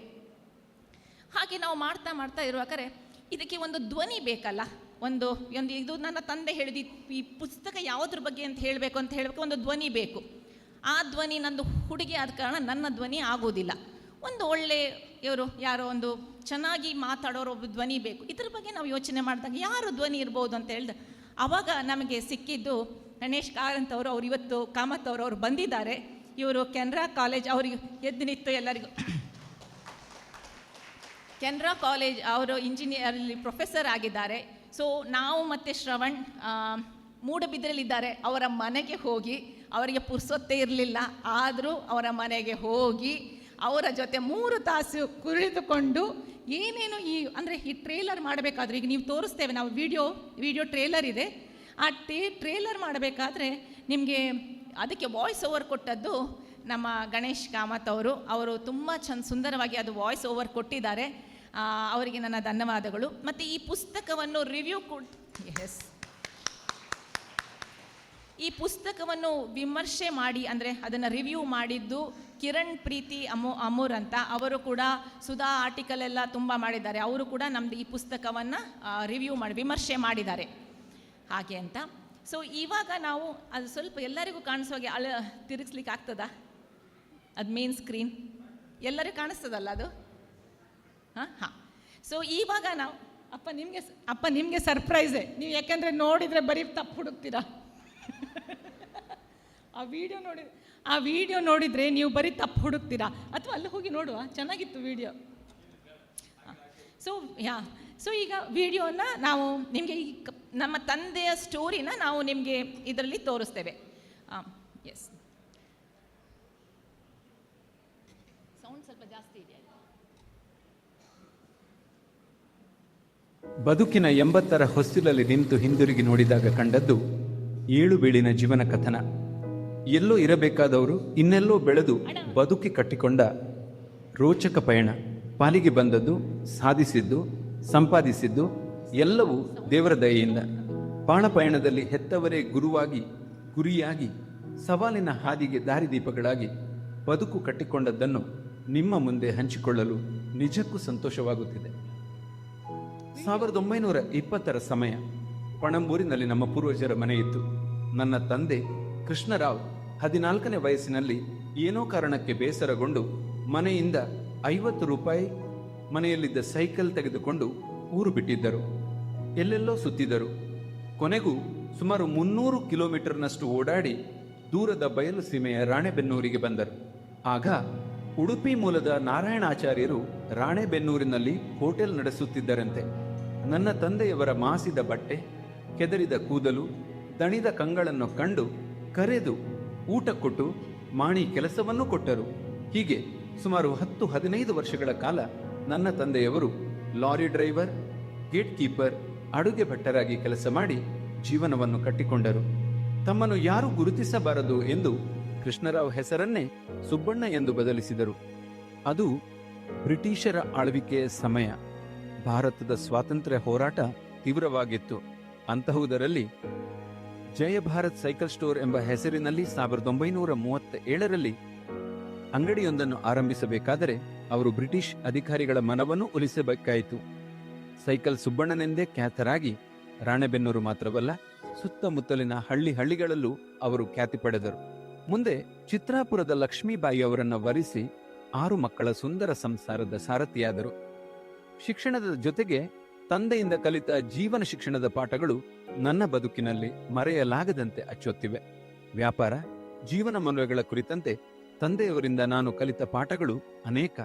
ಹಾಗೆ ನಾವು ಮಾಡ್ತಾ ಇರುವಾಗಲೇ ಇದಕ್ಕೆ ಒಂದು ಧ್ವನಿ ಬೇಕಲ್ಲ, ಒಂದು ಇದು ನನ್ನ ತಂದೆ ಹೇಳಿದ್ದು, ಈ ಪುಸ್ತಕ ಯಾವುದ್ರ ಬಗ್ಗೆ ಅಂತ ಹೇಳಬೇಕು ಒಂದು ಧ್ವನಿ ಬೇಕು. ಆ ಧ್ವನಿ ನಂದು ಹುಡುಗಿ ಆದ ಕಾರಣ ನನ್ನ ಧ್ವನಿ ಆಗೋದಿಲ್ಲ. ಒಂದು ಒಳ್ಳೆ ಯಾರೋ ಒಂದು ಚೆನ್ನಾಗಿ ಮಾತಾಡೋರು ಒಬ್ಬ ಧ್ವನಿ ಬೇಕು. ಇದ್ರ ಬಗ್ಗೆ ನಾವು ಯೋಚನೆ ಮಾಡಿದಾಗ ಯಾರು ಧ್ವನಿ ಇರ್ಬೋದು ಅಂತ ಹೇಳಿದೆ. ಆವಾಗ ನಮಗೆ ಸಿಕ್ಕಿದ್ದು ಗಣೇಶ್ ಕಾರಂತ್ ಅವರು. ಅವ್ರು ಇವತ್ತು ಕಾಮತ್ ಅವರು ಬಂದಿದ್ದಾರೆ. ಇವರು ಕೆನರಾ ಕಾಲೇಜ್, ಅವ್ರಿಗೆ ಎದ್ದು ನಿಂತು ಎಲ್ಲರಿಗೂ ಕೆನರಾ ಕಾಲೇಜ್ ಅವರು ಇಂಜಿನಿಯರಲ್ಲಿ ಪ್ರೊಫೆಸರ್ ಆಗಿದ್ದಾರೆ. ಸೊ ನಾವು ಮತ್ತು ಶ್ರವಣ್ ಮೂಡಬಿದ್ರಲ್ಲಿದ್ದಾರೆ. ಅವರ ಮನೆಗೆ ಹೋಗಿ, ಅವರಿಗೆ ಪುರ್ಸೊತ್ತೇ ಇರಲಿಲ್ಲ, ಆದರೂ ಅವರ ಮನೆಗೆ ಹೋಗಿ ಅವರ ಜೊತೆ 3 ತಾಸು ಕುಳಿತುಕೊಂಡು ಏನೇನು ಈ ಟ್ರೇಲರ್ ಮಾಡಬೇಕಾದ್ರೆ, ಈಗ ನೀವು ತೋರಿಸ್ತೇವೆ ನಾವು ವಿಡಿಯೋ ಟ್ರೇಲರ್ ಇದೆ. ಆ ಟ್ರೇಲರ್ ಮಾಡಬೇಕಾದ್ರೆ ನಿಮಗೆ ಅದಕ್ಕೆ ವಾಯ್ಸ್ ಓವರ್ ಕೊಟ್ಟದ್ದು ನಮ್ಮ ಗಣೇಶ್ ಕಾಮತ್ ಅವರು ತುಂಬ ಸುಂದರವಾಗಿ ಅದು ವಾಯ್ಸ್ ಓವರ್ ಕೊಟ್ಟಿದ್ದಾರೆ. ಅವರಿಗೆ ನನ್ನ ಧನ್ಯವಾದಗಳು. ಮತ್ತು ಈ ಪುಸ್ತಕವನ್ನು ಈ ಪುಸ್ತಕವನ್ನು ವಿಮರ್ಶೆ ಮಾಡಿ, ಅಂದರೆ ಅದನ್ನು ರಿವ್ಯೂ ಮಾಡಿದ್ದು ಕಿರಣ್ ಪ್ರೀತಿ ಅಮೂರ್ ಅಂತ. ಅವರು ಕೂಡ ಸುಧಾ ಆರ್ಟಿಕಲ್ ಎಲ್ಲ ತುಂಬ ಮಾಡಿದ್ದಾರೆ. ಅವರು ಕೂಡ ನಮ್ಮದು ಈ ಪುಸ್ತಕವನ್ನು ವಿಮರ್ಶೆ ಮಾಡಿದ್ದಾರೆ ಹಾಗೆ ಅಂತ. ಸೊ ಇವಾಗ ನಾವು ಅದು ಸ್ವಲ್ಪ ಎಲ್ಲರಿಗೂ ಕಾಣಿಸುವಾಗೆ ತಿರುಗಿಸ್ಲಿಕ್ಕೆ ಆಗ್ತದಾ? ಅದು ಮೇನ್ ಸ್ಕ್ರೀನ್ ಎಲ್ಲರಿಗೂ ಕಾಣಿಸ್ತದಲ್ಲ ಅದು? ಹಾಂ. ಸೊ ಇವಾಗ ನಾವು ಅಪ್ಪ ನಿಮಗೆ ಸರ್ಪ್ರೈಸೇ. ನೀವು ಯಾಕೆಂದರೆ ನೋಡಿದರೆ ಬರೀ ತಪ್ಪು ಹುಡುಕ್ತೀರಾ. ಆ ವಿಡಿಯೋ ನೋಡಿದರೆ ನೀವು ಬರೀ ತಪ್ಪು ಹುಡುಕ್ತೀರಾ. ಅಥವಾ ಅಲ್ಲಿ ಹೋಗಿ ನೋಡುವ, ಚೆನ್ನಾಗಿತ್ತು ವಿಡಿಯೋ. ಸೊ ಈಗ ವಿಡಿಯೋನ ನಾವು ನಿಮಗೆ ನಮ್ಮ ತಂದೆಯ ಸ್ಟೋರಿನ ನಾವು ನಿಮಗೆ ಇದರಲ್ಲಿ ತೋರಿಸ್ತೇವೆ. ಎಸ್, ಸೌಂಡ್ ಸ್ವಲ್ಪ ಜಾಸ್ತಿ ಇದೆ. ಬದುಕಿನ 80ರ ಹೊಸ್ತಿಲಲ್ಲಿ ನಿಂತು ಹಿಂದಿರುಗಿ ನೋಡಿದಾಗ ಕಂಡದ್ದು 7 ಬೀಳಿನ ಜೀವನ ಕಥನ. ಎಲ್ಲೋ ಇರಬೇಕಾದವರು ಇನ್ನೆಲ್ಲೋ ಬೆಳೆದು ಬದುಕಿ ಕಟ್ಟಿಕೊಂಡ ರೋಚಕ ಪಯಣ. ಪಾಲಿಗೆ ಬಂದದ್ದು, ಸಾಧಿಸಿದ್ದು, ಸಂಪಾದಿಸಿದ್ದು ಎಲ್ಲವೂ ದೇವರ ದಯೆಯಿಂದ. ಬಾಣಪಯಣದಲ್ಲಿ ಹೆತ್ತವರೇ ಗುರಿಯಾಗಿ ಸವಾಲಿನ ಹಾದಿಗೆ ದಾರಿದೀಪಗಳಾಗಿ ಬದುಕು ಕಟ್ಟಿಕೊಂಡದ್ದನ್ನು ನಿಮ್ಮ ಮುಂದೆ ಹಂಚಿಕೊಳ್ಳಲು ನಿಜಕ್ಕೂ ಸಂತೋಷವಾಗುತ್ತಿದೆ. 1920ರ ಸಮಯ. ಪಣಂಬೂರಿನಲ್ಲಿ ನಮ್ಮ ಪೂರ್ವಜರ ಮನೆಯಿತ್ತು. ನನ್ನ ತಂದೆ ಕೃಷ್ಣರಾವ್ 14ನೇ ವಯಸ್ಸಿನಲ್ಲಿ ಏನೋ ಕಾರಣಕ್ಕೆ ಬೇಸರಗೊಂಡು ಮನೆಯಿಂದ 50 ರೂಪಾಯಿ ಮನೆಯಲ್ಲಿದ್ದ ಸೈಕಲ್ ತೆಗೆದುಕೊಂಡು ಊರು ಬಿಟ್ಟಿದ್ದರು. ಎಲ್ಲೆಲ್ಲೋ ಸುತ್ತಿದರು. ಕೊನೆಗೂ ಸುಮಾರು 300 ಕಿಲೋಮೀಟರ್ನಷ್ಟು ಓಡಾಡಿ ದೂರದ ಬಯಲು ಸೀಮೆಯ ರಾಣೆಬೆನ್ನೂರಿಗೆ ಬಂದರು. ಆಗ ಉಡುಪಿ ಮೂಲದ ನಾರಾಯಣಾಚಾರ್ಯರು ರಾಣೆಬೆನ್ನೂರಿನಲ್ಲಿ ಹೋಟೆಲ್ ನಡೆಸುತ್ತಿದ್ದರಂತೆ. ನನ್ನ ತಂದೆಯವರ ಮಾಸಿದ ಬಟ್ಟೆ, ಕೆದರಿದ ಕೂದಲು, ದಣಿದ ಕಂಗಳನ್ನು ಕಂಡು ಕರೆದು ಊಟ ಕೊಟ್ಟು ಮಾಣಿ ಕೆಲಸವನ್ನೂ ಕೊಟ್ಟರು. ಹೀಗೆ ಸುಮಾರು 10-15 ವರ್ಷಗಳ ಕಾಲ ನನ್ನ ತಂದೆಯವರು ಲಾರಿ ಡ್ರೈವರ್, ಗೇಟ್ ಕೀಪರ್, ಅಡುಗೆ ಭಟ್ಟರಾಗಿ ಕೆಲಸ ಮಾಡಿ ಜೀವನವನ್ನು ಕಟ್ಟಿಕೊಂಡರು. ತಮ್ಮನ್ನು ಯಾರೂ ಗುರುತಿಸಬಾರದು ಎಂದು ಕೃಷ್ಣರಾವ್ ಹೆಸರನ್ನೇ ಸುಬ್ಬಣ್ಣ ಎಂದು ಬದಲಿಸಿದರು. ಅದು ಬ್ರಿಟಿಷರ ಆಳ್ವಿಕೆಯ ಸಮಯ. ಭಾರತದ ಸ್ವಾತಂತ್ರ್ಯ ಹೋರಾಟ ತೀವ್ರವಾಗಿತ್ತು. ಅಂತಹುದರಲ್ಲಿ ಜಯ ಭಾರತ್ ಸೈಕಲ್ ಸ್ಟೋರ್ ಎಂಬ ಹೆಸರಿನಲ್ಲಿ 1937ರಲ್ಲಿ ಅಂಗಡಿಯೊಂದನ್ನು ಆರಂಭಿಸಬೇಕಾದರೆ ಅವರು ಬ್ರಿಟಿಷ್ ಅಧಿಕಾರಿಗಳ ಮನವನ್ನು ಒಲಿಸಬೇಕಾಯಿತು. ಸೈಕಲ್ ಸುಬ್ಬಣ್ಣನೆಂದೇ ಖ್ಯಾತರಾಗಿ ರಾಣೆಬೆನ್ನೂರು ಮಾತ್ರವಲ್ಲ, ಸುತ್ತಮುತ್ತಲಿನ ಹಳ್ಳಿಗಳಲ್ಲೂ ಅವರು ಖ್ಯಾತಿ ಪಡೆದರು. ಮುಂದೆ ಚಿತ್ರಾಪುರದ ಲಕ್ಷ್ಮೀಬಾಯಿ ಅವರನ್ನು ವರಿಸಿ 6 ಮಕ್ಕಳ ಸುಂದರ ಸಂಸಾರದ ಸಾರಥಿಯಾದರು. ಶಿಕ್ಷಣದ ಜೊತೆಗೆ ತಂದೆಯಿಂದ ಕಲಿತ ಜೀವನ ಶಿಕ್ಷಣದ ಪಾಠಗಳು ನನ್ನ ಬದುಕಿನಲ್ಲಿ ಮರೆಯಲಾಗದಂತೆ ಅಚ್ಚೊತ್ತಿವೆ. ವ್ಯಾಪಾರ, ಜೀವನ ಮೌಲ್ಯಗಳ ಕುರಿತಂತೆ ತಂದೆಯವರಿಂದ ನಾನು ಕಲಿತ ಪಾಠಗಳು ಅನೇಕ.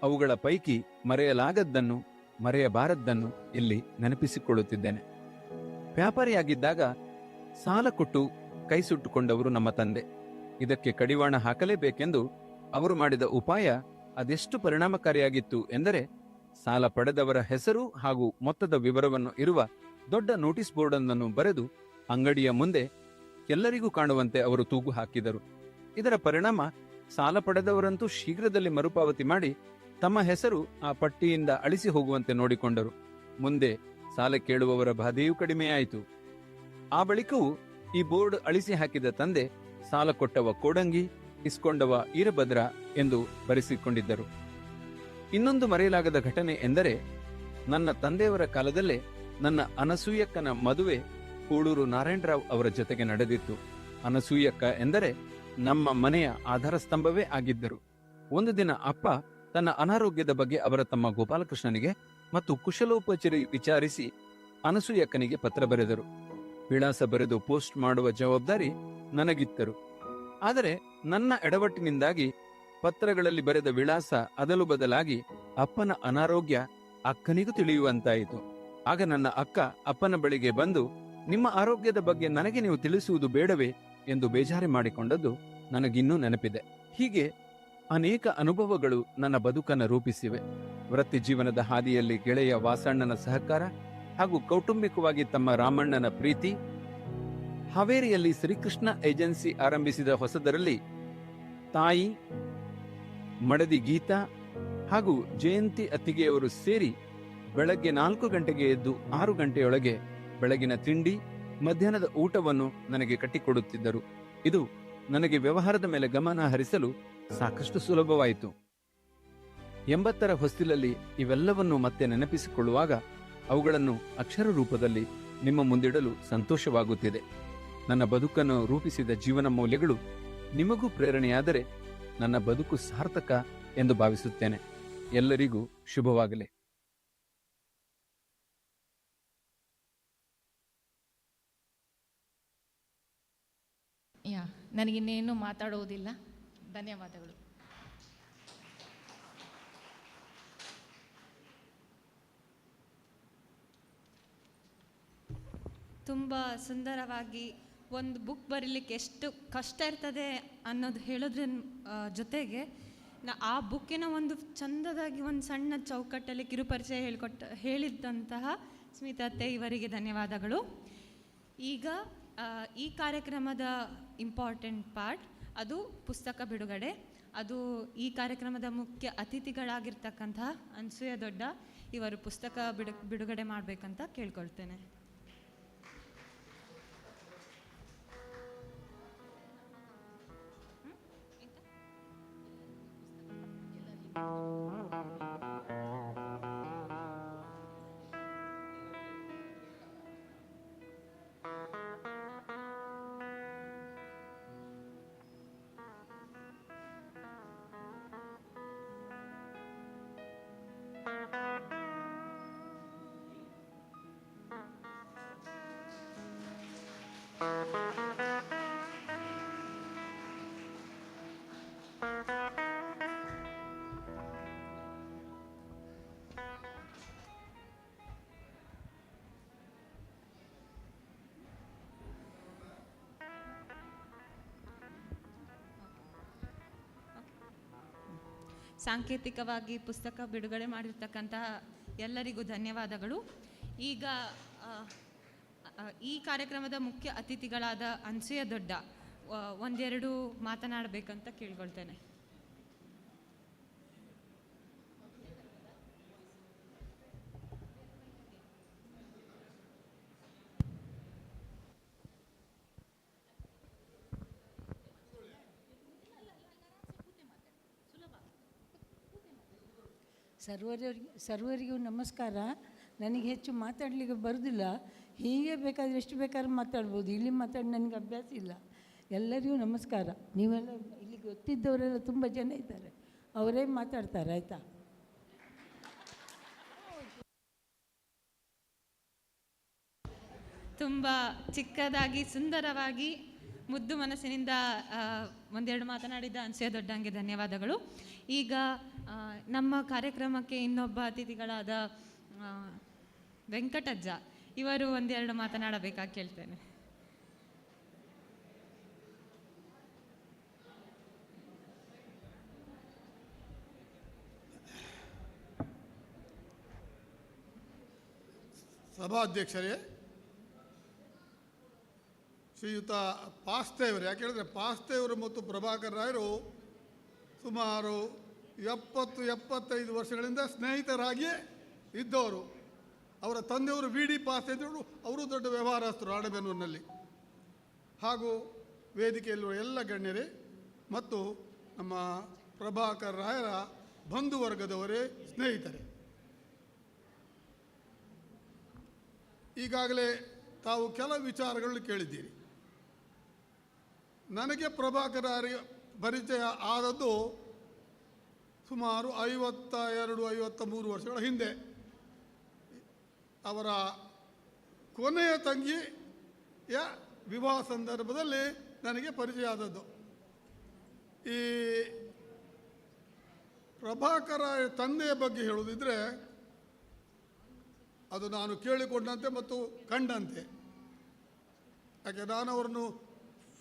ಅವುಗಳ ಪೈಕಿ ಮರೆಯಲಾಗದ್ದನ್ನು, ಮರೆಯಬಾರದ್ದನ್ನು ಇಲ್ಲಿ ನೆನಪಿಸಿಕೊಳ್ಳುತ್ತಿದ್ದೇನೆ. ವ್ಯಾಪಾರಿಯಾಗಿದ್ದಾಗ ಸಾಲ ಕೊಟ್ಟು ಕೈ ಸುಟ್ಟುಕೊಂಡವರು ನಮ್ಮ ತಂದೆ. ಇದಕ್ಕೆ ಕಡಿವಾಣ ಹಾಕಲೇಬೇಕೆಂದು ಅವರು ಮಾಡಿದ ಉಪಾಯ ಅದೆಷ್ಟು ಪರಿಣಾಮಕಾರಿಯಾಗಿತ್ತು ಎಂದರೆ, ಸಾಲ ಪಡೆದವರ ಹೆಸರು ಹಾಗೂ ಮೊತ್ತದ ವಿವರವನ್ನು ಇರುವ ದೊಡ್ಡ ನೋಟಿಸ್ ಬೋರ್ಡ್ ಅನ್ನು ಬರೆದು ಅಂಗಡಿಯ ಮುಂದೆ ಎಲ್ಲರಿಗೂ ಕಾಣುವಂತೆ ಅವರು ತೂಗು ಹಾಕಿದರು. ಇದರ ಪರಿಣಾಮ ಸಾಲ ಪಡೆದವರಂತೂ ಶೀಘ್ರದಲ್ಲಿ ಮರುಪಾವತಿ ಮಾಡಿ ತಮ್ಮ ಹೆಸರು ಆ ಪಟ್ಟಿಯಿಂದ ಅಳಿಸಿ ಹೋಗುವಂತೆ ನೋಡಿಕೊಂಡರು. ಮುಂದೆ ಸಾಲ ಕೇಳುವವರ ಬಾಧೆಯೂ ಕಡಿಮೆಯಾಯಿತು. ಆ ಬಳಿಕವೂ ಈ ಬೋರ್ಡ್ ಅಳಿಸಿ ಹಾಕಿದ ತಂದೆ ಸಾಲ ಕೊಟ್ಟವ ಕೋಡಂಗಿ, ಇಸ್ಕೊಂಡವ ಈರಭದ್ರ ಎಂದು ಬರೆಸಿಕೊಂಡಿದ್ದರು. ಇನ್ನೊಂದು ಮರೆಯಲಾಗದ ಘಟನೆ ಎಂದರೆ, ನನ್ನ ತಂದೆಯವರ ಕಾಲದಲ್ಲೇ ನನ್ನ ಅನಸೂಯಕ್ಕನ ಮದುವೆ ಕೂಳೂರು ನಾರಾಯಣರಾವ್ ಅವರ ಜೊತೆಗೆ ನಡೆದಿತ್ತು. ಅನಸೂಯಕ್ಕ ಎಂದರೆ ನಮ್ಮ ಮನೆಯ ಆಧಾರ ಸ್ತಂಭವೇ ಆಗಿದ್ದರು. ಒಂದು ದಿನ ಅಪ್ಪ ತನ್ನ ಅನಾರೋಗ್ಯದ ಬಗ್ಗೆ ಅವರ ತಮ್ಮ ಗೋಪಾಲಕೃಷ್ಣನಿಗೆ ಮತ್ತು ಕುಶಲೋಪಚಾರಿ ವಿಚಾರಿಸಿ ಅನಸೂಯಕ್ಕನಿಗೆ ಪತ್ರ ಬರೆದರು. ವಿಳಾಸ ಬರೆದು ಪೋಸ್ಟ್ ಮಾಡುವ ಜವಾಬ್ದಾರಿ ನನಗಿತ್ತರು. ಆದರೆ ನನ್ನ ಎಡವಟ್ಟಿನಿಂದಾಗಿ ಪತ್ರಗಳಲ್ಲಿ ಬರೆದ ವಿಳಾಸ ಅದಲು ಬದಲಾಗಿ ಅಪ್ಪನ ಅನಾರೋಗ್ಯ ಅಕ್ಕನಿಗೂ ತಿಳಿಯುವಂತಾಯಿತು. ಆಗ ನನ್ನ ಅಕ್ಕ ಅಪ್ಪನ ಬಳಿಗೆ ಬಂದು, ನಿಮ್ಮ ಆರೋಗ್ಯದ ಬಗ್ಗೆ ನನಗೆ ನೀವು ತಿಳಿಸುವುದು ಬೇಡವೇ ಎಂದು ಬೇಜಾರಿ ಮಾಡಿಕೊಂಡದ್ದು ನನಗಿನ್ನೂ ನೆನಪಿದೆ. ಹೀಗೆ ಅನೇಕ ಅನುಭವಗಳು ನನ್ನ ಬದುಕನ್ನು ರೂಪಿಸಿವೆ. ವೃತ್ತಿ ಜೀವನದ ಹಾದಿಯಲ್ಲಿ ಗೆಳೆಯ ವಾಸಣ್ಣನ ಸಹಕಾರ ಹಾಗೂ ಕೌಟುಂಬಿಕವಾಗಿ ತಮ್ಮ ರಾಮಣ್ಣನ ಪ್ರೀತಿ, ಹಾವೇರಿಯಲ್ಲಿ ಶ್ರೀಕೃಷ್ಣ ಏಜೆನ್ಸಿ ಆರಂಭಿಸಿದ ಹೊಸದರಲ್ಲಿ ತಾಯಿ, ಮಡದಿ ಗೀತಾ ಹಾಗೂ ಜಯಂತಿ ಅತ್ತಿಗೆಯವರು ಸೇರಿ ಬೆಳಗ್ಗೆ 4 ಗಂಟೆಗೆ ಎದ್ದು 6 ಗಂಟೆಯೊಳಗೆ ಬೆಳಗಿನ ತಿಂಡಿ, ಮಧ್ಯಾಹ್ನದ ಊಟವನ್ನು ನನಗೆ ಕಟ್ಟಿಕೊಡುತ್ತಿದ್ದರು. ಇದು ನನಗೆ ವ್ಯವಹಾರದ ಮೇಲೆ ಗಮನ ಹರಿಸಲು ಸಾಕಷ್ಟು ಸುಲಭವಾಯಿತು. 80ರ ಹೊಸ್ತಿಲಲ್ಲಿ ಇವೆಲ್ಲವನ್ನು ಮತ್ತೆ ನೆನಪಿಸಿಕೊಳ್ಳುವಾಗ ಅವುಗಳನ್ನು ಅಕ್ಷರ ರೂಪದಲ್ಲಿ ನಿಮ್ಮ ಮುಂದಿಡಲು ಸಂತೋಷವಾಗುತ್ತಿದೆ. ನನ್ನ ಬದುಕನ್ನು ರೂಪಿಸಿದ ಜೀವನ ಮೌಲ್ಯಗಳು ನಿಮಗೂ ಪ್ರೇರಣೆಯಾದರೆ ನನ್ನ ಬದುಕು ಸಾರ್ಥಕ ಎಂದು ಭಾವಿಸುತ್ತೇನೆ. ಎಲ್ಲರಿಗೂ ಶುಭವಾಗಲಿ. ನನಗಿನ್ನೇನು ಮಾತಾಡುವುದಿಲ್ಲ. ಧನ್ಯವಾದಗಳು. ತುಂಬ ಸುಂದರವಾಗಿ ಒಂದು ಬುಕ್ ಬರೀಲಿಕ್ಕೆ ಎಷ್ಟು ಕಷ್ಟ ಇರ್ತದೆ ಅನ್ನೋದು ಹೇಳೋದ್ರ ಜೊತೆಗೆ ಆ ಬುಕ್ಕಿನ ಒಂದು ಚಂದದಾಗಿ ಒಂದು ಸಣ್ಣ ಚೌಕಟ್ಟಲ್ಲಿ ಕಿರುಪರಿಚಯ ಹೇಳಿದ್ದಂತಹ ಸ್ಮಿತತ್ತೆ ಇವರಿಗೆ ಧನ್ಯವಾದಗಳು. ಈಗ ಈ ಕಾರ್ಯಕ್ರಮದ ಇಂಪಾರ್ಟೆಂಟ್ ಪಾರ್ಟ್ ಅದು ಪುಸ್ತಕ ಬಿಡುಗಡೆ. ಅದು ಈ ಕಾರ್ಯಕ್ರಮದ ಮುಖ್ಯ ಅತಿಥಿಗಳಾಗಿರ್ತಕ್ಕಂತಹ ಅನ್ಸೂಯ ದೊಡ್ಡ ಇವರು ಪುಸ್ತಕ ಬಿಡುಗಡೆ ಮಾಡಬೇಕಂತ ಕೇಳ್ಕೊಳ್ತೇನೆ. ಸಾಂಕೇತಿಕವಾಗಿ ಪುಸ್ತಕ ಬಿಡುಗಡೆ ಮಾಡಿರ್ತಕ್ಕಂತಹ ಎಲ್ಲರಿಗೂ ಧನ್ಯವಾದಗಳು. ಈಗ ಈ ಕಾರ್ಯಕ್ರಮದ ಮುಖ್ಯ ಅತಿಥಿಗಳಾದ ಅನ್ಸೂಯ ದೊಡ್ಡ ಒಂದೆರಡು ಮಾತನಾಡಬೇಕಂತ ಕೇಳ್ಕೊಳ್ತೇನೆ. ಸರ್ವರಿಗೂ ನಮಸ್ಕಾರ. ನನಗೆ ಹೆಚ್ಚು ಮಾತಾಡಲಿಕ್ಕೆ ಬರೋದಿಲ್ಲ. ಹೀಗೆ ಬೇಕಾದರೆ ಎಷ್ಟು ಬೇಕಾದ್ರೂ ಮಾತಾಡ್ಬೋದು. ಇಲ್ಲಿ ಮಾತಾಡಿ ನನಗೆ ಅಭ್ಯಾಸ ಇಲ್ಲ. ಎಲ್ಲರಿಗೂ ನಮಸ್ಕಾರ. ನೀವೆಲ್ಲ ಇಲ್ಲಿ ಗೊತ್ತಿದ್ದವರೆಲ್ಲ ತುಂಬ ಜನ ಇದ್ದಾರೆ, ಅವರೇ ಮಾತಾಡ್ತಾರೆ, ಆಯಿತಾ? ತುಂಬ ಚಿಕ್ಕದಾಗಿ ಸುಂದರವಾಗಿ ಮುದ್ದು ಮನಸ್ಸಿನಿಂದ ಒಂದೆರಡು ಮಾತನಾಡಿದ ಅನ್ಸೂಯ ದೊಡ್ಡಂಗೆ ಧನ್ಯವಾದಗಳು. ಈಗ ನಮ್ಮ ಕಾರ್ಯಕ್ರಮಕ್ಕೆ ಇನ್ನೊಬ್ಬ ಅತಿಥಿಗಳಾದ ವೆಂಕಟಜ್ಜ ಇವರು ಒಂದೆರಡು ಮಾತನಾಡಬೇಕಾಗಿ ಕೇಳ್ತೇನೆ. ಸಭಾಧ್ಯಕ್ಷರೇ, ಶ್ರೀಯುತ ಪಾಸ್ತೆಯವರು, ಯಾಕೆ ಹೇಳಿದ್ರೆ ಪಾಸ್ತೆಯವರು ಮತ್ತು ಪ್ರಭಾಕರ್ ರಾಯರು ಸುಮಾರು 70-75 ವರ್ಷಗಳಿಂದ ಸ್ನೇಹಿತರಾಗಿಯೇ ಇದ್ದವರು. ಅವರ ತಂದೆಯವರು ವಿ ಡಿ ಪಾಸ್ತೆಯವರು, ಅವರು ದೊಡ್ಡ ವ್ಯವಹಾರಸ್ಥರು ರಾಣೆಬೆನ್ನೂರಿನಲ್ಲಿ. ಹಾಗೂ ವೇದಿಕೆಯಲ್ಲಿರುವ ಎಲ್ಲ ಗಣ್ಯರೇ ಮತ್ತು ನಮ್ಮ ಪ್ರಭಾಕರ್ ರಾಯರ ಬಂಧುವರ್ಗದವರೇ, ಸ್ನೇಹಿತರೇ, ಈಗಾಗಲೇ ತಾವು ಕೆಲವು ವಿಚಾರಗಳನ್ನು ಕೇಳಿದ್ದೀರಿ. ನನಗೆ ಪ್ರಭಾಕರ ಪರಿಚಯ ಆದದ್ದು ಸುಮಾರು 52-53 ವರ್ಷಗಳ ಹಿಂದೆ. ಅವರ ಕೊನೆಯ ತಂಗಿಯ ವಿವಾಹ ಸಂದರ್ಭದಲ್ಲಿ ನನಗೆ ಪರಿಚಯ ಆದದ್ದು. ಈ ಪ್ರಭಾಕರ ತಂದೆಯ ಬಗ್ಗೆ ಹೇಳುವುದಿದ್ರೆ ಅದು ನಾನು ಕೇಳಿಕೊಂಡಂತೆ ಮತ್ತು ಕಂಡಂತೆ. ಯಾಕೆ ನಾನು ಅವರನ್ನು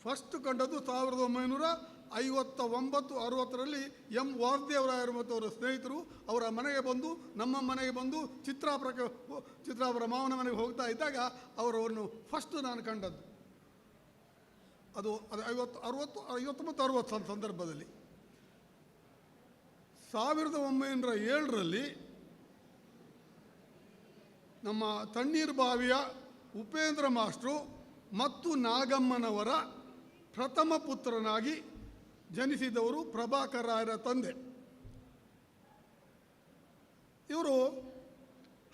ಫಸ್ಟ್ ಕಂಡದ್ದು 1959-60ರಲ್ಲಿ ಎಂ ವಾಸುದೇವರಾಯರು ಮತ್ತು ಅವರ ಸ್ನೇಹಿತರು ಅವರ ಮನೆಗೆ ಬಂದು, ನಮ್ಮ ಮನೆಗೆ ಬಂದು ಚಿತ್ರ ಅವರ ಮಾವನ ಮನೆಗೆ ಹೋಗ್ತಾ ಇದ್ದಾಗ ಅವರನ್ನು ಫಸ್ಟ್ ನಾನು ಕಂಡದ್ದು. ಅದು 59-60 ಸಂದರ್ಭದಲ್ಲಿ. 1907ರಲ್ಲಿ ನಮ್ಮ ತಣ್ಣೀರು ಬಾವಿಯ ಉಪೇಂದ್ರ ಮಾಸ್ಟ್ರು ಮತ್ತು ನಾಗಮ್ಮನವರ ಪ್ರಥಮ ಪುತ್ರನಾಗಿ ಜನಿಸಿದವರು ಪ್ರಭಾಕರ್ ರಾಯರ ತಂದೆ. ಇವರು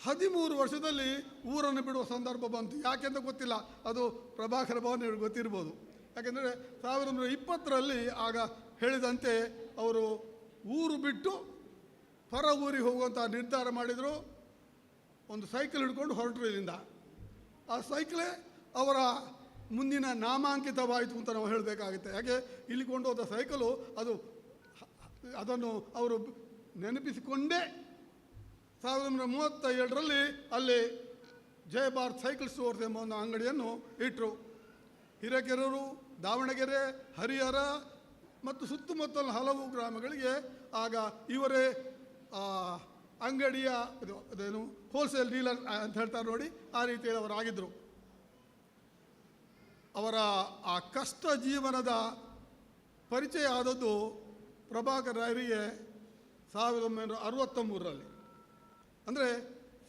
13 ವರ್ಷದಲ್ಲಿ ಊರನ್ನು ಬಿಡುವ ಸಂದರ್ಭ ಬಂತು. ಯಾಕೆಂತ ಗೊತ್ತಿಲ್ಲ, ಅದು ಪ್ರಭಾಕರ ಭವನ ಗೊತ್ತಿರ್ಬೋದು. ಯಾಕೆಂದರೆ 1920ರಲ್ಲಿ ಆಗ ಹೇಳಿದಂತೆ ಅವರು ಊರು ಬಿಟ್ಟು ಹೊರ ಊರಿಗೆ ಹೋಗುವಂಥ ನಿರ್ಧಾರ ಮಾಡಿದರು. ಒಂದು ಸೈಕಲ್ ಹಿಡ್ಕೊಂಡು ಹೊರಟರು ಇಲ್ಲಿಂದ. ಆ ಸೈಕಲೇ ಅವರ ಮುಂದಿನ ನಾಮಾಂಕಿತವಾಯಿತು ಅಂತ ನಾವು ಹೇಳಬೇಕಾಗುತ್ತೆ. ಯಾಕೆ ಇಲ್ಲಿ ಕೊಂಡು ಹೋದ ಸೈಕಲು ಅದನ್ನು ಅವರು ನೆನಪಿಸಿಕೊಂಡೇ 1937ರಲ್ಲಿ ಅಲ್ಲಿ ಜಯ ಭಾರತ್ ಸೈಕಲ್ ಸ್ಟೋರ್ಸ್ ಎಂಬ ಒಂದು ಅಂಗಡಿಯನ್ನು ಇಟ್ಟರು. ಹಿರೇಕೆರೂರು, ದಾವಣಗೆರೆ, ಹರಿಹರ ಮತ್ತು ಸುತ್ತಮುತ್ತಲ ಹಲವು ಗ್ರಾಮಗಳಿಗೆ ಆಗ ಇವರೇ ಅಂಗಡಿಯ ಅದೇನು ಹೋಲ್ಸೇಲ್ ಡೀಲರ್ ಅಂತ ಹೇಳ್ತಾರೆ ನೋಡಿ, ಆ ರೀತಿಯಲ್ಲಿ ಅವರಾಗಿದ್ದರು. ಅವರ ಆ ಕಷ್ಟ ಜೀವನದ ಪರಿಚಯ ಆದದ್ದು ಪ್ರಭಾಕರ್ ರಾಯರಿಗೆ 1963ರಲ್ಲಿ. ಅಂದರೆ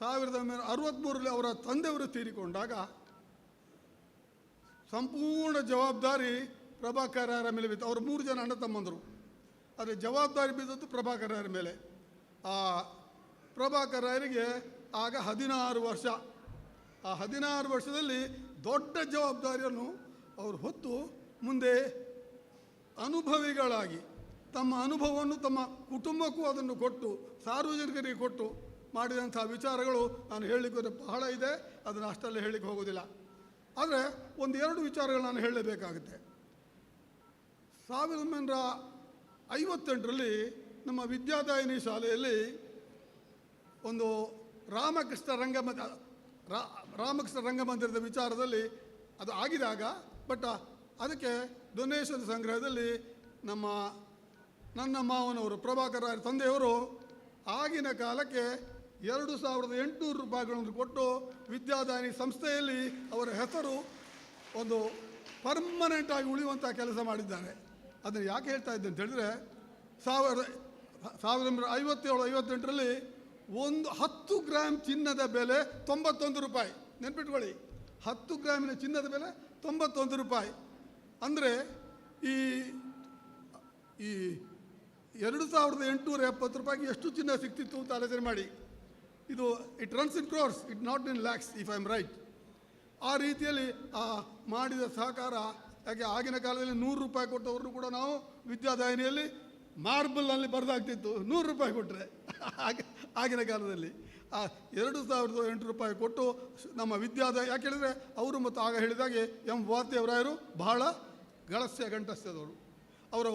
1963ರಲ್ಲಿ ಅವರ ತಂದೆಯವರು ತೀರಿಕೊಂಡಾಗ ಸಂಪೂರ್ಣ ಜವಾಬ್ದಾರಿ ಪ್ರಭಾಕರ್ ರಾಯರ ಮೇಲೆ ಬಿತ್ತು. ಅವರು 3 ಜನ ಅಣ್ಣ ತಮ್ಮಂದರು. ಆದರೆ ಜವಾಬ್ದಾರಿ ಬಿದ್ದದ್ದು ಪ್ರಭಾಕರ್ ರಾಯರ ಮೇಲೆ. ಆ ಪ್ರಭಾಕರ್ ರಾಯರಿಗೆ ಆಗ 16 ವರ್ಷ. ಆ 16 ವರ್ಷದಲ್ಲಿ ದೊಡ್ಡ ಜವಾಬ್ದಾರಿಯನ್ನು ಅವರು ಹೊತ್ತು ಮುಂದೆ ಅನುಭವಿಗಳಾಗಿ ತಮ್ಮ ಅನುಭವವನ್ನು ತಮ್ಮ ಕುಟುಂಬಕ್ಕೂ ಅದನ್ನು ಕೊಟ್ಟು ಸಾರ್ವಜನಿಕರಿಗೆ ಕೊಟ್ಟು ಮಾಡಿದಂಥ ವಿಚಾರಗಳು ನಾನು ಹೇಳಲಿಕ್ಕೆ ಬಹಳ ಇದೆ. ಅದನ್ನು ಅಷ್ಟಲ್ಲೇ ಹೇಳಲಿಕ್ಕೆ ಹೋಗೋದಿಲ್ಲ. ಆದರೆ 1-2 ವಿಚಾರಗಳು ನಾನು ಹೇಳಲೇಬೇಕಾಗುತ್ತೆ. 1958ರಲ್ಲಿ ನಮ್ಮ ವಿದ್ಯಾದಾಯಿನಿ ಶಾಲೆಯಲ್ಲಿ ಒಂದು ರಾಮಕೃಷ್ಣ ರಂಗಮಂದಿರದ ವಿಚಾರದಲ್ಲಿ ಅದು ಆಗಿದಾಗ, ಬಟ್ ಅದಕ್ಕೆ ಡೊನೇಷನ್ ಸಂಗ್ರಹದಲ್ಲಿ ನನ್ನ ಮಾವನವರು ಪ್ರಭಾಕರ್ ರಾಯರ ತಂದೆಯವರು ಆಗಿನ ಕಾಲಕ್ಕೆ 2800 ರೂಪಾಯಿಗಳನ್ನು ಕೊಟ್ಟು ವಿದ್ಯಾದಾಯಿನಿ ಸಂಸ್ಥೆಯಲ್ಲಿ ಅವರ ಹೆಸರು ಒಂದು ಪರ್ಮನೆಂಟ್ ಆಗಿ ಉಳಿಯುವಂಥ ಕೆಲಸ ಮಾಡಿದ್ದಾರೆ. ಅದನ್ನು ಯಾಕೆ ಹೇಳ್ತಾ ಇದ್ದೆ ಅಂತ ಹೇಳಿದ್ರೆ 1957-58ರಲ್ಲಿ 10 ಗ್ರಾಮ್ ಚಿನ್ನದ ಬೆಲೆ 91 ರೂಪಾಯಿ. ನೆನ್ಪಿಟ್ಕೊಳ್ಳಿ, 10 ಗ್ರಾಮಿನ ಚಿನ್ನದ ಬೆಲೆ 91 ರೂಪಾಯಿ. ಅಂದರೆ ಈ 2870 ರೂಪಾಯಿಗೆ ಎಷ್ಟು ಚಿನ್ನ ಸಿಗ್ತಿತ್ತು ಅಂತ ಆಲೋಚನೆ ಮಾಡಿ. ಇದು it runs in crores, it not in lakhs if I am right. ಆ ರೀತಿಯಲ್ಲಿ ಆ ಮಾಡಿದ ಸಹಕಾರ. ಯಾಕೆ ಆಗಿನ ಕಾಲದಲ್ಲಿ 100 ರೂಪಾಯಿ ಕೊಟ್ಟವ್ರನ್ನು ಕೂಡ ನಾವು ವಿದ್ಯಾದಾಯಿನಿಯಲ್ಲಿ ಮಾರ್ಬಲ್ನಲ್ಲಿ ಬರೆದಾಗ್ತಿತ್ತು 100 ರೂಪಾಯಿ ಕೊಟ್ಟರೆ. ಆಗಿನ ಕಾಲದಲ್ಲಿ ಆ 2008 ರೂಪಾಯಿ ಕೊಟ್ಟು ನಮ್ಮ ಯಾಕೆ ಹೇಳಿದರೆ ಅವರು ಮತ್ತು ಆಗ ಹೇಳಿದಾಗೆ ಎಂ ವಾಸುದೇವರಾಯರು ಬಹಳ ಗಳಸ್ಯ ಗಂಟಸ್ಯದವರು. ಅವರು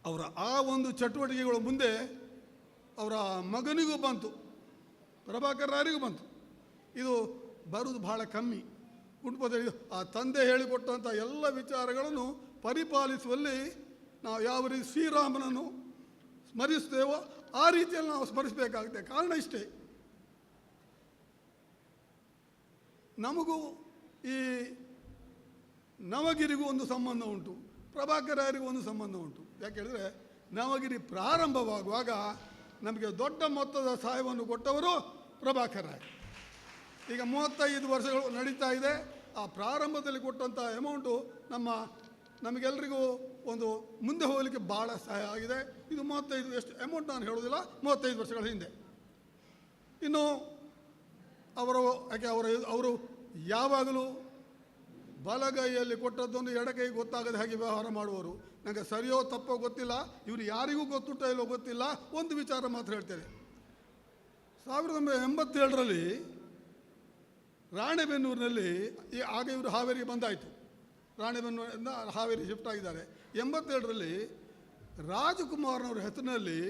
ಅವರ ಆ ಒಂದು ಚಟುವಟಿಕೆಗಳು ಮುಂದೆ ಅವರ ಮಗನಿಗೂ ಬಂತು, ಪ್ರಭಾಕರ್ ರಾಯರಿಗೂ ಬಂತು. ಇದು ಬರುವುದು ಬಹಳ ಕಮ್ಮಿ. ಕುಟುಂಬದಲ್ಲಿ ಆ ತಂದೆ ಹೇಳಿಕೊಟ್ಟಂಥ ಎಲ್ಲ ವಿಚಾರಗಳನ್ನು ಪರಿಪಾಲಿಸುವಲ್ಲಿ ನಾವು ಯಾವ ರೀತಿ ಶ್ರೀರಾಮನನ್ನು ಸ್ಮರಿಸ್ತೇವೋ ಆ ರೀತಿಯಲ್ಲಿ ನಾವು ಸ್ಮರಿಸಬೇಕಾಗುತ್ತೆ. ಕಾರಣ ಇಷ್ಟೇ, ನಮಗೂ ಈ ನವಗಿರಿಗೂ ಒಂದು ಸಂಬಂಧ ಉಂಟು, ಪ್ರಭಾಕರ್ ರಾಯರಿಗೂ ಒಂದು ಸಂಬಂಧ ಉಂಟು. ಯಾಕೆ ಹೇಳಿದ್ರೆ ನವಗಿರಿ ಪ್ರಾರಂಭವಾಗುವಾಗ ನಮಗೆ ದೊಡ್ಡ ಮೊತ್ತದ ಸಹಾಯವನ್ನು ಕೊಟ್ಟವರು ಪ್ರಭಾಕರ್ ರಾಯ್. ಈಗ 35 ವರ್ಷಗಳು ನಡೀತಾ ಇದೆ. ಆ ಪ್ರಾರಂಭದಲ್ಲಿ ಕೊಟ್ಟಂಥ ಅಮೌಂಟು ನಮಗೆಲ್ಲರಿಗೂ ಒಂದು ಮುಂದೆ ಹೋಗಲಿಕ್ಕೆ ಭಾಳ ಸಹಾಯ ಆಗಿದೆ. ಇದು 35, ಎಷ್ಟು ಅಮೌಂಟ್ ನಾನು ಹೇಳೋದಿಲ್ಲ, 35 ವರ್ಷಗಳ ಹಿಂದೆ. ಇನ್ನು ಅವರು ಯಾವಾಗಲೂ ಬಲಗೈಯಲ್ಲಿ ಕೊಟ್ಟದ್ದೊಂದು ಎಡಗೈ ಗೊತ್ತಾಗದೆ ಹಾಗೆ ವ್ಯವಹಾರ ಮಾಡುವವರು. ನನಗೆ ಸರಿಯೋ ತಪ್ಪೋ ಗೊತ್ತಿಲ್ಲ, ಇವರು ಯಾರಿಗೂ ಗೊತ್ತುಂಟೋ ಇಲ್ಲೋ ಗೊತ್ತಿಲ್ಲ. ಒಂದು ವಿಚಾರ ಮಾತ್ರ ಹೇಳ್ತೇನೆ. 1987ರಲ್ಲಿ ರಾಣೆಬೆನ್ನೂರಿನಲ್ಲಿ, ಆಗ ಇವರು ಹಾವೇರಿಗೆ ಬಂದಾಯಿತು, ರಾಣೆಬೆನ್ನೂರಿಂದ ಹಾವೇರಿ ಶಿಫ್ಟ್ ಆಗಿದ್ದಾರೆ. 87ರಲ್ಲಿ ರಾಜಕುಮಾರ್ನವ್ರ ಹೆಸರಿನಲ್ಲಿ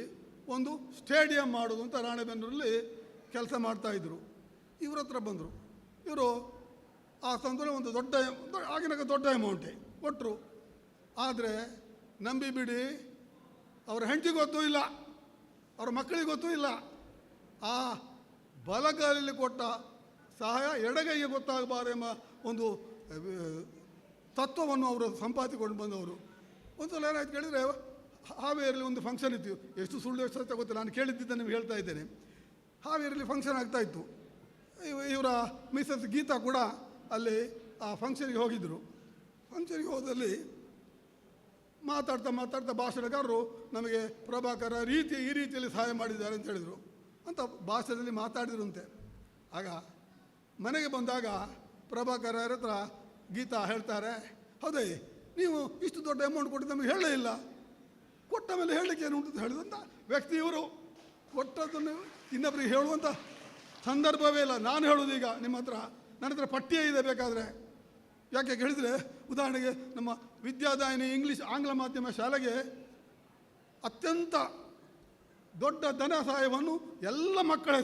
ಒಂದು ಸ್ಟೇಡಿಯಂ ಮಾಡೋದು ಅಂತ ರಾಣೆಬೆನ್ನೂರಲ್ಲಿ ಕೆಲಸ ಮಾಡ್ತಾಯಿದ್ರು. ಇವ್ರ ಹತ್ರ ಬಂದರು. ಇವರು ಆ ಸಂದರ್ಭದಲ್ಲಿ ಒಂದು ಆಗಿನ ದೊಡ್ಡ ಅಮೌಂಟೇ ಕೊಟ್ಟರು. ಆದರೆ ನಂಬಿಬಿಡಿ, ಅವರ ಹೆಂಡತಿ ಗೊತ್ತೂ ಇಲ್ಲ, ಅವರ ಮಕ್ಕಳಿಗೆ ಗೊತ್ತೂ ಇಲ್ಲ. ಆ ಬಲಗಾಲಲ್ಲಿ ಕೊಟ್ಟ ಸಹಾಯ ಎಡಗೈಗೆ ಗೊತ್ತಾಗಬಾರೆಂಬ ಒಂದು ತತ್ವವನ್ನು ಅವರು ಸಂಪಾದಿಸಿಕೊಂಡು ಬಂದವರು. ಒಂದು ಸಲ ಏನಾಯ್ತು ಕೇಳಿದರೆ, ಹಾವೇರಿಯಲ್ಲಿ ಒಂದು ಫಂಕ್ಷನ್ ಇತ್ತು. ಎಷ್ಟು ಸುಳ್ಳು ಎಷ್ಟು ಸತ್ಯ ಗೊತ್ತಿಲ್ಲ, ನಾನು ಕೇಳಿದ್ದಿದ್ದ ನಿಮ್ಗೆ ಹೇಳ್ತಾ ಇದ್ದೇನೆ. ಹಾವೇರಿಯಲ್ಲಿ ಫಂಕ್ಷನ್ ಆಗ್ತಾಯಿತ್ತು. ಇವರ ಮಿಸಸ್ ಗೀತಾ ಕೂಡ ಅಲ್ಲಿ ಆ ಫಂಕ್ಷನ್ಗೆ ಹೋಗಿದ್ದರು. ಫಂಕ್ಷನ್ಗೆ ಹೋದಲ್ಲಿ ಮಾತಾಡ್ತಾ ಭಾಷಣಕಾರರು ನಮಗೆ ಪ್ರಭಾಕರ ಈ ರೀತಿಯಲ್ಲಿ ಸಹಾಯ ಮಾಡಿದ್ದಾರೆ ಅಂತ ಹೇಳಿದರು ಅಂತ ಭಾಷಣದಲ್ಲಿ ಮಾತಾಡಿದ್ರಂತೆ. ಆಗ ಮನೆಗೆ ಬಂದಾಗ ಪ್ರಭಾಕರ ಹತ್ರ ಗೀತಾ ಹೇಳ್ತಾರೆ, ಹೌದೇ ನೀವು ಇಷ್ಟು ದೊಡ್ಡ ಅಮೌಂಟ್ ಕೊಟ್ಟು ನಮಗೆ ಹೇಳಲೇ ಇಲ್ಲ, ಕೊಟ್ಟ ಮೇಲೆ ಹೇಳಲಿಕ್ಕೆ ಏನು ಉಂಟು ಹೇಳಿದಂಥ ವ್ಯಕ್ತಿ ಇವರು. ಕೊಟ್ಟದ್ದನ್ನು ಇನ್ನೊಬ್ಬರಿಗೆ ಹೇಳುವಂಥ ಸಂದರ್ಭವೇ ಇಲ್ಲ. ನಾನು ಹೇಳೋದು ಈಗ ನಿಮ್ಮ ಹತ್ರ, ನನ್ನ ಹತ್ರ ಪಟ್ಟಿಯೇ ಇದೆ ಬೇಕಾದರೆ. ಯಾಕೆ ಹೇಳಿದರೆ, ಉದಾಹರಣೆಗೆ ನಮ್ಮ ವಿದ್ಯಾದಾಯಿನಿ ಆಂಗ್ಲ ಮಾಧ್ಯಮ ಶಾಲೆಗೆ ಅತ್ಯಂತ ದೊಡ್ಡ ಧನ ಸಹಾಯವನ್ನು ಎಲ್ಲ ಮಕ್ಕಳ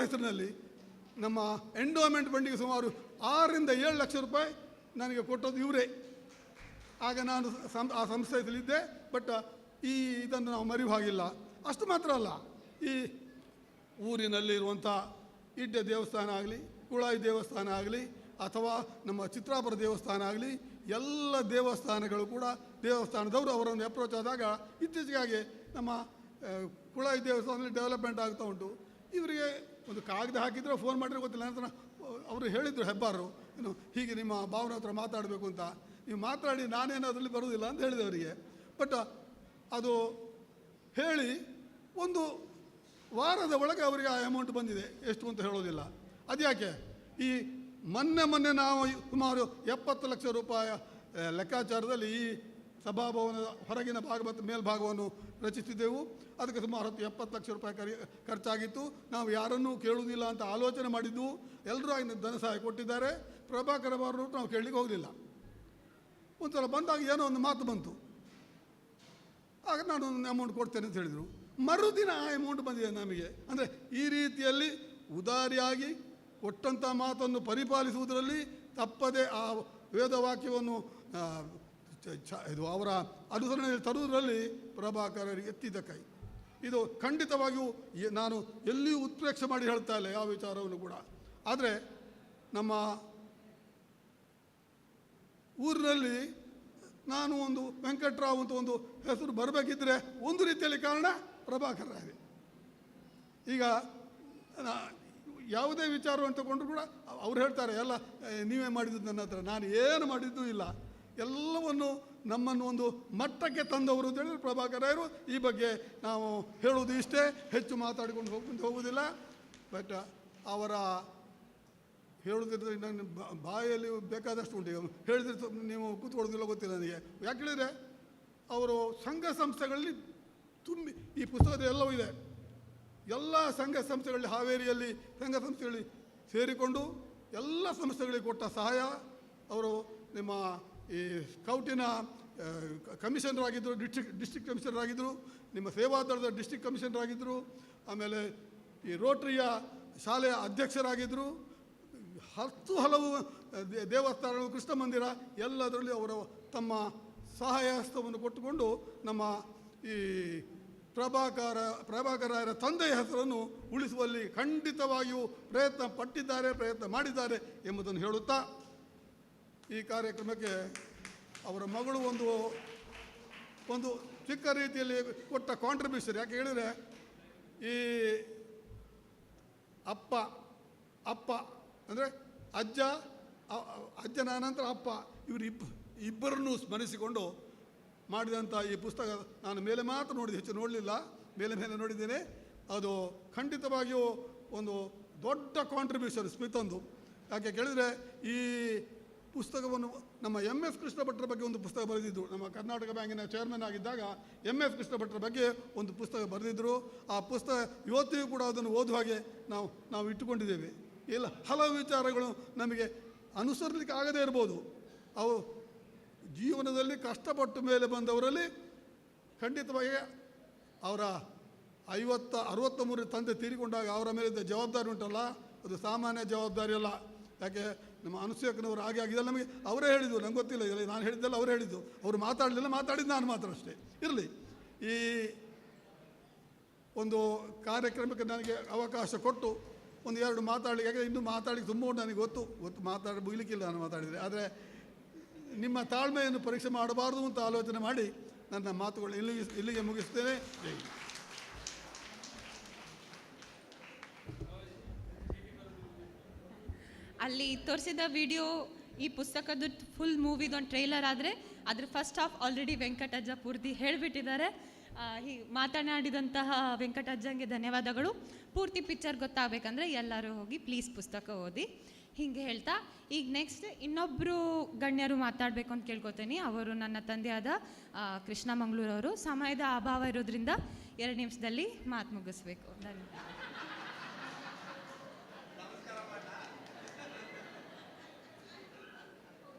ಹೆಸರಿನಲ್ಲಿ ನಮ್ಮ ಎಂಡೋಮೆಂಟ್ ಫಂಡಿಗೆ ಸುಮಾರು 6 ರಿಂದ 7 ಲಕ್ಷ ರೂಪಾಯಿ ನನಗೆ ಕೊಟ್ಟದ್ದು ಇವರೇ. ಆಗ ನಾನು ಆ ಸಂಸ್ಥೆಯಲ್ಲಿದ್ದೆ. ಬಟ್ ಇದನ್ನು ನಾವು ಮರೆಯುವ ಹಾಗಿಲ್ಲ. ಅಷ್ಟು ಮಾತ್ರ ಅಲ್ಲ, ಈ ಊರಿನಲ್ಲಿರುವಂಥ ಇಡ್ಡೆ ದೇವಸ್ಥಾನ ಆಗಲಿ, ಕುಳಾಯಿ ದೇವಸ್ಥಾನ ಆಗಲಿ, ಅಥವಾ ನಮ್ಮ ಚಿತ್ರಾಪುರ ದೇವಸ್ಥಾನ ಆಗಲಿ, ಎಲ್ಲ ದೇವಸ್ಥಾನಗಳು ಕೂಡ ದೇವಸ್ಥಾನದವರು ಅವರನ್ನು ಅಪ್ರೋಚ್ ಆದಾಗ ಇತ್ತೀಚೆಗೆ ನಮ್ಮ ಕುಳಾಯಿ ದೇವಸ್ಥಾನದಲ್ಲಿ ಡೆವಲಪ್ಮೆಂಟ್ ಆಗ್ತಾ ಉಂಟು. ಇವರಿಗೆ ಒಂದು ಕಾಗದ ಹಾಕಿದ್ರೆ ಫೋನ್ ಮಾಡಿದ್ರೆ ಗೊತ್ತಿಲ್ಲ. ನಂತರ ಅವರು ಹೇಳಿದರು, ಹೆಬ್ಬಾರರು, ಹೀಗೆ ನಿಮ್ಮ ಭಾವನ ಹತ್ರ ಮಾತಾಡಬೇಕು ಅಂತ. ನೀವು ಮಾತಾಡಿ, ನಾನೇನು ಅದರಲ್ಲಿ ಬರುವುದಿಲ್ಲ ಅಂತ ಹೇಳಿದೆ ಅವರಿಗೆ. ಬಟ್ ಅದು ಹೇಳಿ ಒಂದು ವಾರದ ಒಳಗೆ ಅವರಿಗೆ ಆ ಅಮೌಂಟ್ ಬಂದಿದೆ. ಎಷ್ಟು ಅಂತ ಹೇಳೋದಿಲ್ಲ. ಅದ್ಯಾಕೆ, ಈ ಮೊನ್ನೆ ನಾವು ಸುಮಾರು 70 ಲಕ್ಷ ರೂಪಾಯಿ ಲೆಕ್ಕಾಚಾರದಲ್ಲಿ ಈ ಸಭಾಭವನದ ಹೊರಗಿನ ಭಾಗ ಮತ್ತು ಮೇಲ್ಭಾಗವನ್ನು ರಚಿಸಿದ್ದೆವು. ಅದಕ್ಕೆ ಸುಮಾರು 70 ಲಕ್ಷ ರೂಪಾಯಿ ಖರ್ಚಾಗಿತ್ತು. ನಾವು ಯಾರನ್ನೂ ಕೇಳುವುದಿಲ್ಲ ಅಂತ ಆಲೋಚನೆ ಮಾಡಿದ್ದು. ಎಲ್ಲರೂ ಆಗಿನ ಧನ ಸಹಾಯ ಕೊಟ್ಟಿದ್ದಾರೆ. ಪ್ರಭಾಕರ್ ಅವರು ನಾವು ಕೇಳಲಿಕ್ಕೆ ಹೋಗಲಿಲ್ಲ. ಒಂದು ಸಲ ಬಂದಾಗ ಏನೋ ಒಂದು ಮಾತು ಬಂತು. ಆಗ ನಾನು ಒಂದು ಅಮೌಂಟ್ ಕೊಡ್ತೇನೆ ಅಂತ ಹೇಳಿದರು. ಮರುದಿನ ಆ ಅಮೌಂಟ್ ಬಂದಿದೆ ನಮಗೆ. ಅಂದರೆ ಈ ರೀತಿಯಲ್ಲಿ ಉದಾರಿಯಾಗಿ ಕೊಟ್ಟಂಥ ಮಾತನ್ನು ಪರಿಪಾಲಿಸುವುದರಲ್ಲಿ ತಪ್ಪದೆ ಆ ವೇದವಾಕ್ಯವನ್ನು ಇದು ಅವರ ಅನುಸರಣೆಯಲ್ಲಿ ತರುವುದರಲ್ಲಿ ಪ್ರಭಾಕರರಿಗೆ ಎತ್ತಿದ ಕೈ. ಇದು ಖಂಡಿತವಾಗಿಯೂ ನಾನು ಎಲ್ಲಿಯೂ ಉತ್ಪ್ರೇಕ್ಷೆ ಮಾಡಿ ಹೇಳ್ತಾ ಇಲ್ಲ ಯಾವ ವಿಚಾರವನ್ನು ಕೂಡ. ಆದರೆ ನಮ್ಮ ಊರಿನಲ್ಲಿ ನಾನು ಒಂದು ವೆಂಕಟರಾವ್ ಅಂತ ಒಂದು ಹೆಸರು ಬರಬೇಕಿದ್ರೆ ಒಂದು ರೀತಿಯಲ್ಲಿ ಕಾರಣ ಪ್ರಭಾಕರ್ ರಾಯರೇ. ಈಗ ಯಾವುದೇ ವಿಚಾರವನ್ನು ತಗೊಂಡ್ರು ಕೂಡ ಅವ್ರು ಹೇಳ್ತಾರೆ, ಎಲ್ಲ ನೀವೇ ಮಾಡಿದ್ದು ನನ್ನ ಹತ್ರ, ನಾನು ಏನು ಮಾಡಿದ್ದೂ ಇಲ್ಲ, ಎಲ್ಲವನ್ನು ನಮ್ಮನ್ನು ಒಂದು ಮಟ್ಟಕ್ಕೆ ತಂದವರು ಅಂತ ಹೇಳಿದ್ರೆ ಪ್ರಭಾಕರ್ ರಾಯರು. ಈ ಬಗ್ಗೆ ನಾವು ಹೇಳುವುದು ಇಷ್ಟೇ, ಹೆಚ್ಚು ಮಾತಾಡಿಕೊಂಡು ಹೋಗುವುದಿಲ್ಲ. ಬಟ್ ಅವರ ಹೇಳುವುದಿದ್ರೆ ನನ್ನ ಬಾಯಲ್ಲಿ ಬೇಕಾದಷ್ಟು ಉಂಟು. ಹೇಳಿದ್ರೆ ನೀವು ಕೂತ್ಕೊಳ್ಳೋದಿಲ್ಲ ಗೊತ್ತಿಲ್ಲ ನನಗೆ. ಯಾಕೆ ಹೇಳಿದರೆ ಅವರು ಸಂಘ ಸಂಸ್ಥೆಗಳಲ್ಲಿ ತುಂಬಿ ಈ ಪುಸ್ತಕದ ಎಲ್ಲವೂ ಇದೆ. ಎಲ್ಲ ಸಂಘ ಸಂಸ್ಥೆಗಳಲ್ಲಿ ಹಾವೇರಿಯಲ್ಲಿ ಸಂಘ ಸಂಸ್ಥೆಗಳಲ್ಲಿ ಸೇರಿಕೊಂಡು ಎಲ್ಲ ಸಂಸ್ಥೆಗಳಿಗೆ ಕೊಟ್ಟ ಸಹಾಯ. ಅವರು ನಿಮ್ಮ ಈ ಸ್ಕೌಟಿನ ಕಮಿಷನರ್ ಆಗಿದ್ದರು, ಡಿಸ್ಟ್ರಿಕ್ಟ್ ಕಮಿಷನರ್ ಆಗಿದ್ದರು, ನಿಮ್ಮ ಸೇವಾದಳದ ಡಿಸ್ಟ್ರಿಕ್ಟ್ ಕಮಿಷನರ್ ಆಗಿದ್ದರು, ಆಮೇಲೆ ಈ ರೋಟರಿಯ ಶಾಲೆಯ ಅಧ್ಯಕ್ಷರಾಗಿದ್ದರು, ಹಲವು ದೇವಸ್ಥಾನಗಳು, ಕೃಷ್ಣ ಮಂದಿರ ಎಲ್ಲದರಲ್ಲಿ ಅವರು ತಮ್ಮ ಸಹಾಯ ಹಸ್ತವನ್ನು ಕೊಟ್ಟುಕೊಂಡು ನಮ್ಮ ಈ ಪ್ರಭಾಕರಾಯರ ತಂದೆಯ ಹೆಸರನ್ನು ಉಳಿಸುವಲ್ಲಿ ಖಂಡಿತವಾಗಿಯೂ ಪ್ರಯತ್ನ ಮಾಡಿದ್ದಾರೆ ಎಂಬುದನ್ನು ಹೇಳುತ್ತಾ, ಈ ಕಾರ್ಯಕ್ರಮಕ್ಕೆ ಅವರ ಮಗಳು ಒಂದು ಚಿಕ್ಕ ರೀತಿಯಲ್ಲಿ ಕೊಟ್ಟ ಕಾಂಟ್ರಿಬ್ಯೂಷನ್. ಯಾಕೆ ಹೇಳಿದರೆ, ಈ ಅಪ್ಪ ಅಂದರೆ ಅಜ್ಜನ ನಂತರ ಅಪ್ಪ, ಇಬ್ಬರನ್ನು ಸ್ಮರಿಸಿಕೊಂಡು ಮಾಡಿದಂಥ ಈ ಪುಸ್ತಕ ನಾನು ಮೇಲೆ ಮಾತ್ರ ನೋಡಿದೆ, ಹೆಚ್ಚು ನೋಡಲಿಲ್ಲ, ಮೇಲೆ ನೋಡಿದ್ದೇನೆ. ಅದು ಖಂಡಿತವಾಗಿಯೂ ಒಂದು ದೊಡ್ಡ ಕಾಂಟ್ರಿಬ್ಯೂಷನ್ ಸ್ಮಿತಂದು. ಯಾಕೆ ಕೇಳಿದರೆ, ಈ ಪುಸ್ತಕವನ್ನು ನಮ್ಮ MS ಕೃಷ್ಣ ಭಟ್ರ ಬಗ್ಗೆ ಒಂದು ಪುಸ್ತಕ ಬರೆದಿದ್ದರು. ನಮ್ಮ ಕರ್ನಾಟಕ ಬ್ಯಾಂಕಿನ ಚೇರ್ಮನ್ ಆಗಿದ್ದಾಗ MS ಕೃಷ್ಣ ಭಟ್ರ ಬಗ್ಗೆ ಒಂದು ಪುಸ್ತಕ ಬರೆದಿದ್ದರು. ಆ ಪುಸ್ತಕ ಇವತ್ತಿಗೂ ಕೂಡ ಅದನ್ನು ಓದುವ ಹಾಗೆ ನಾವು ಇಟ್ಟುಕೊಂಡಿದ್ದೇವೆ. ಇಲ್ಲ, ಹಲವು ವಿಚಾರಗಳು ನಮಗೆ ಅನುಸರಿಸಲಿಕ್ಕೆ ಆಗದೇ ಇರ್ಬೋದು. ಅವು ಜೀವನದಲ್ಲಿ ಕಷ್ಟಪಟ್ಟು ಮೇಲೆ ಬಂದವರಲ್ಲಿ ಖಂಡಿತವಾಗಿ ಅವರ 63 ತಂದೆ ತೀರಿಕೊಂಡಾಗ ಅವರ ಮೇಲಿದ್ದ ಜವಾಬ್ದಾರಿ ಉಂಟಲ್ಲ, ಅದು ಸಾಮಾನ್ಯ ಜವಾಬ್ದಾರಿ ಅಲ್ಲ. ಯಾಕೆ ನಮ್ಮ ಅನುಸೂಯಕ್ಕನವರು ಹಾಗೆ ಆಗಿದ್ದಲ್ಲ, ನಮಗೆ ಅವರೇ ಹೇಳಿದ್ದು, ನಂಗೆ ಗೊತ್ತಿಲ್ಲ, ಇಲ್ಲ ನಾನು ಹೇಳಿದ್ದಲ್ಲ ಅವರೇ ಹೇಳಿದ್ದು. ಅವರು ಮಾತಾಡಲಿಲ್ಲ, ಮಾತಾಡಿದ್ದು ನಾನು ಮಾತ್ರ ಅಷ್ಟೇ. ಇರಲಿ, ಈ ಒಂದು ಕಾರ್ಯಕ್ರಮಕ್ಕೆ ನನಗೆ ಅವಕಾಶ ಕೊಟ್ಟು 1-2 ಮಾತಾಡಲಿಕ್ಕೆ, ಯಾಕೆ ಇನ್ನೂ ಮಾತಾಡಲಿಕ್ಕೆ ತುಂಬ ಉಂಟು, ನನಗೆ ಗೊತ್ತು ಮುಗಿಲಿಕ್ಕಿಲ್ಲ ನಾನು ಮಾತಾಡಿದರೆ. ಆದರೆ ನಿಮ್ಮ ತಾಳ್ಮೆಯನ್ನು ಪರೀಕ್ಷೆ ಮಾಡಬಾರ್ದು ಅಂತ ಆಲೋಚನೆ ಮಾಡಿ ನನ್ನ ಮಾತುಗಳು ಇಲ್ಲಿಗೆ ಮುಗಿಸ್ತೇನೆ. ಅಲ್ಲಿ ತೋರಿಸಿದ ವಿಡಿಯೋ ಈ ಪುಸ್ತಕದ ಫುಲ್ ಮೂವಿದೊಂದು ಟ್ರೈಲರ್ ಆದರೆ ಅದ್ರ ಫಸ್ಟ್ ಹಾಫ್ ಆಲ್ರೆಡಿ ವೆಂಕಟಜ್ಜ ಪೂರ್ತಿ ಹೇಳಿಬಿಟ್ಟಿದ್ದಾರೆ. ಮಾತನಾಡಿದಂತಹ ವೆಂಕಟಜ್ಜಂಗೆ ಧನ್ಯವಾದಗಳು. ಪೂರ್ತಿ ಪಿಕ್ಚರ್ ಗೊತ್ತಾಗಬೇಕಂದ್ರೆ ಎಲ್ಲರೂ ಹೋಗಿ ಪ್ಲೀಸ್ ಪುಸ್ತಕ ಓದಿ. ಹೀಗೆ ಹೇಳ್ತಾ ಈಗ ನೆಕ್ಸ್ಟ್ ಇನ್ನೊಬ್ಬರು ಗಣ್ಯರು ಮಾತಾಡಬೇಕು ಅಂತ ಕೇಳ್ಕೊತೀನಿ. ಅವರು ನನ್ನ ತಂದೆಯಾದ ಕೃಷ್ಣ ಮಂಗಳೂರವರು. ಸಮಯದ ಅಭಾವ ಇರೋದ್ರಿಂದ 2 ನಿಮಿಷದಲ್ಲಿ ಮಾತು ಮುಗಿಸ್ಬೇಕು. ಧನ್ಯವಾದ.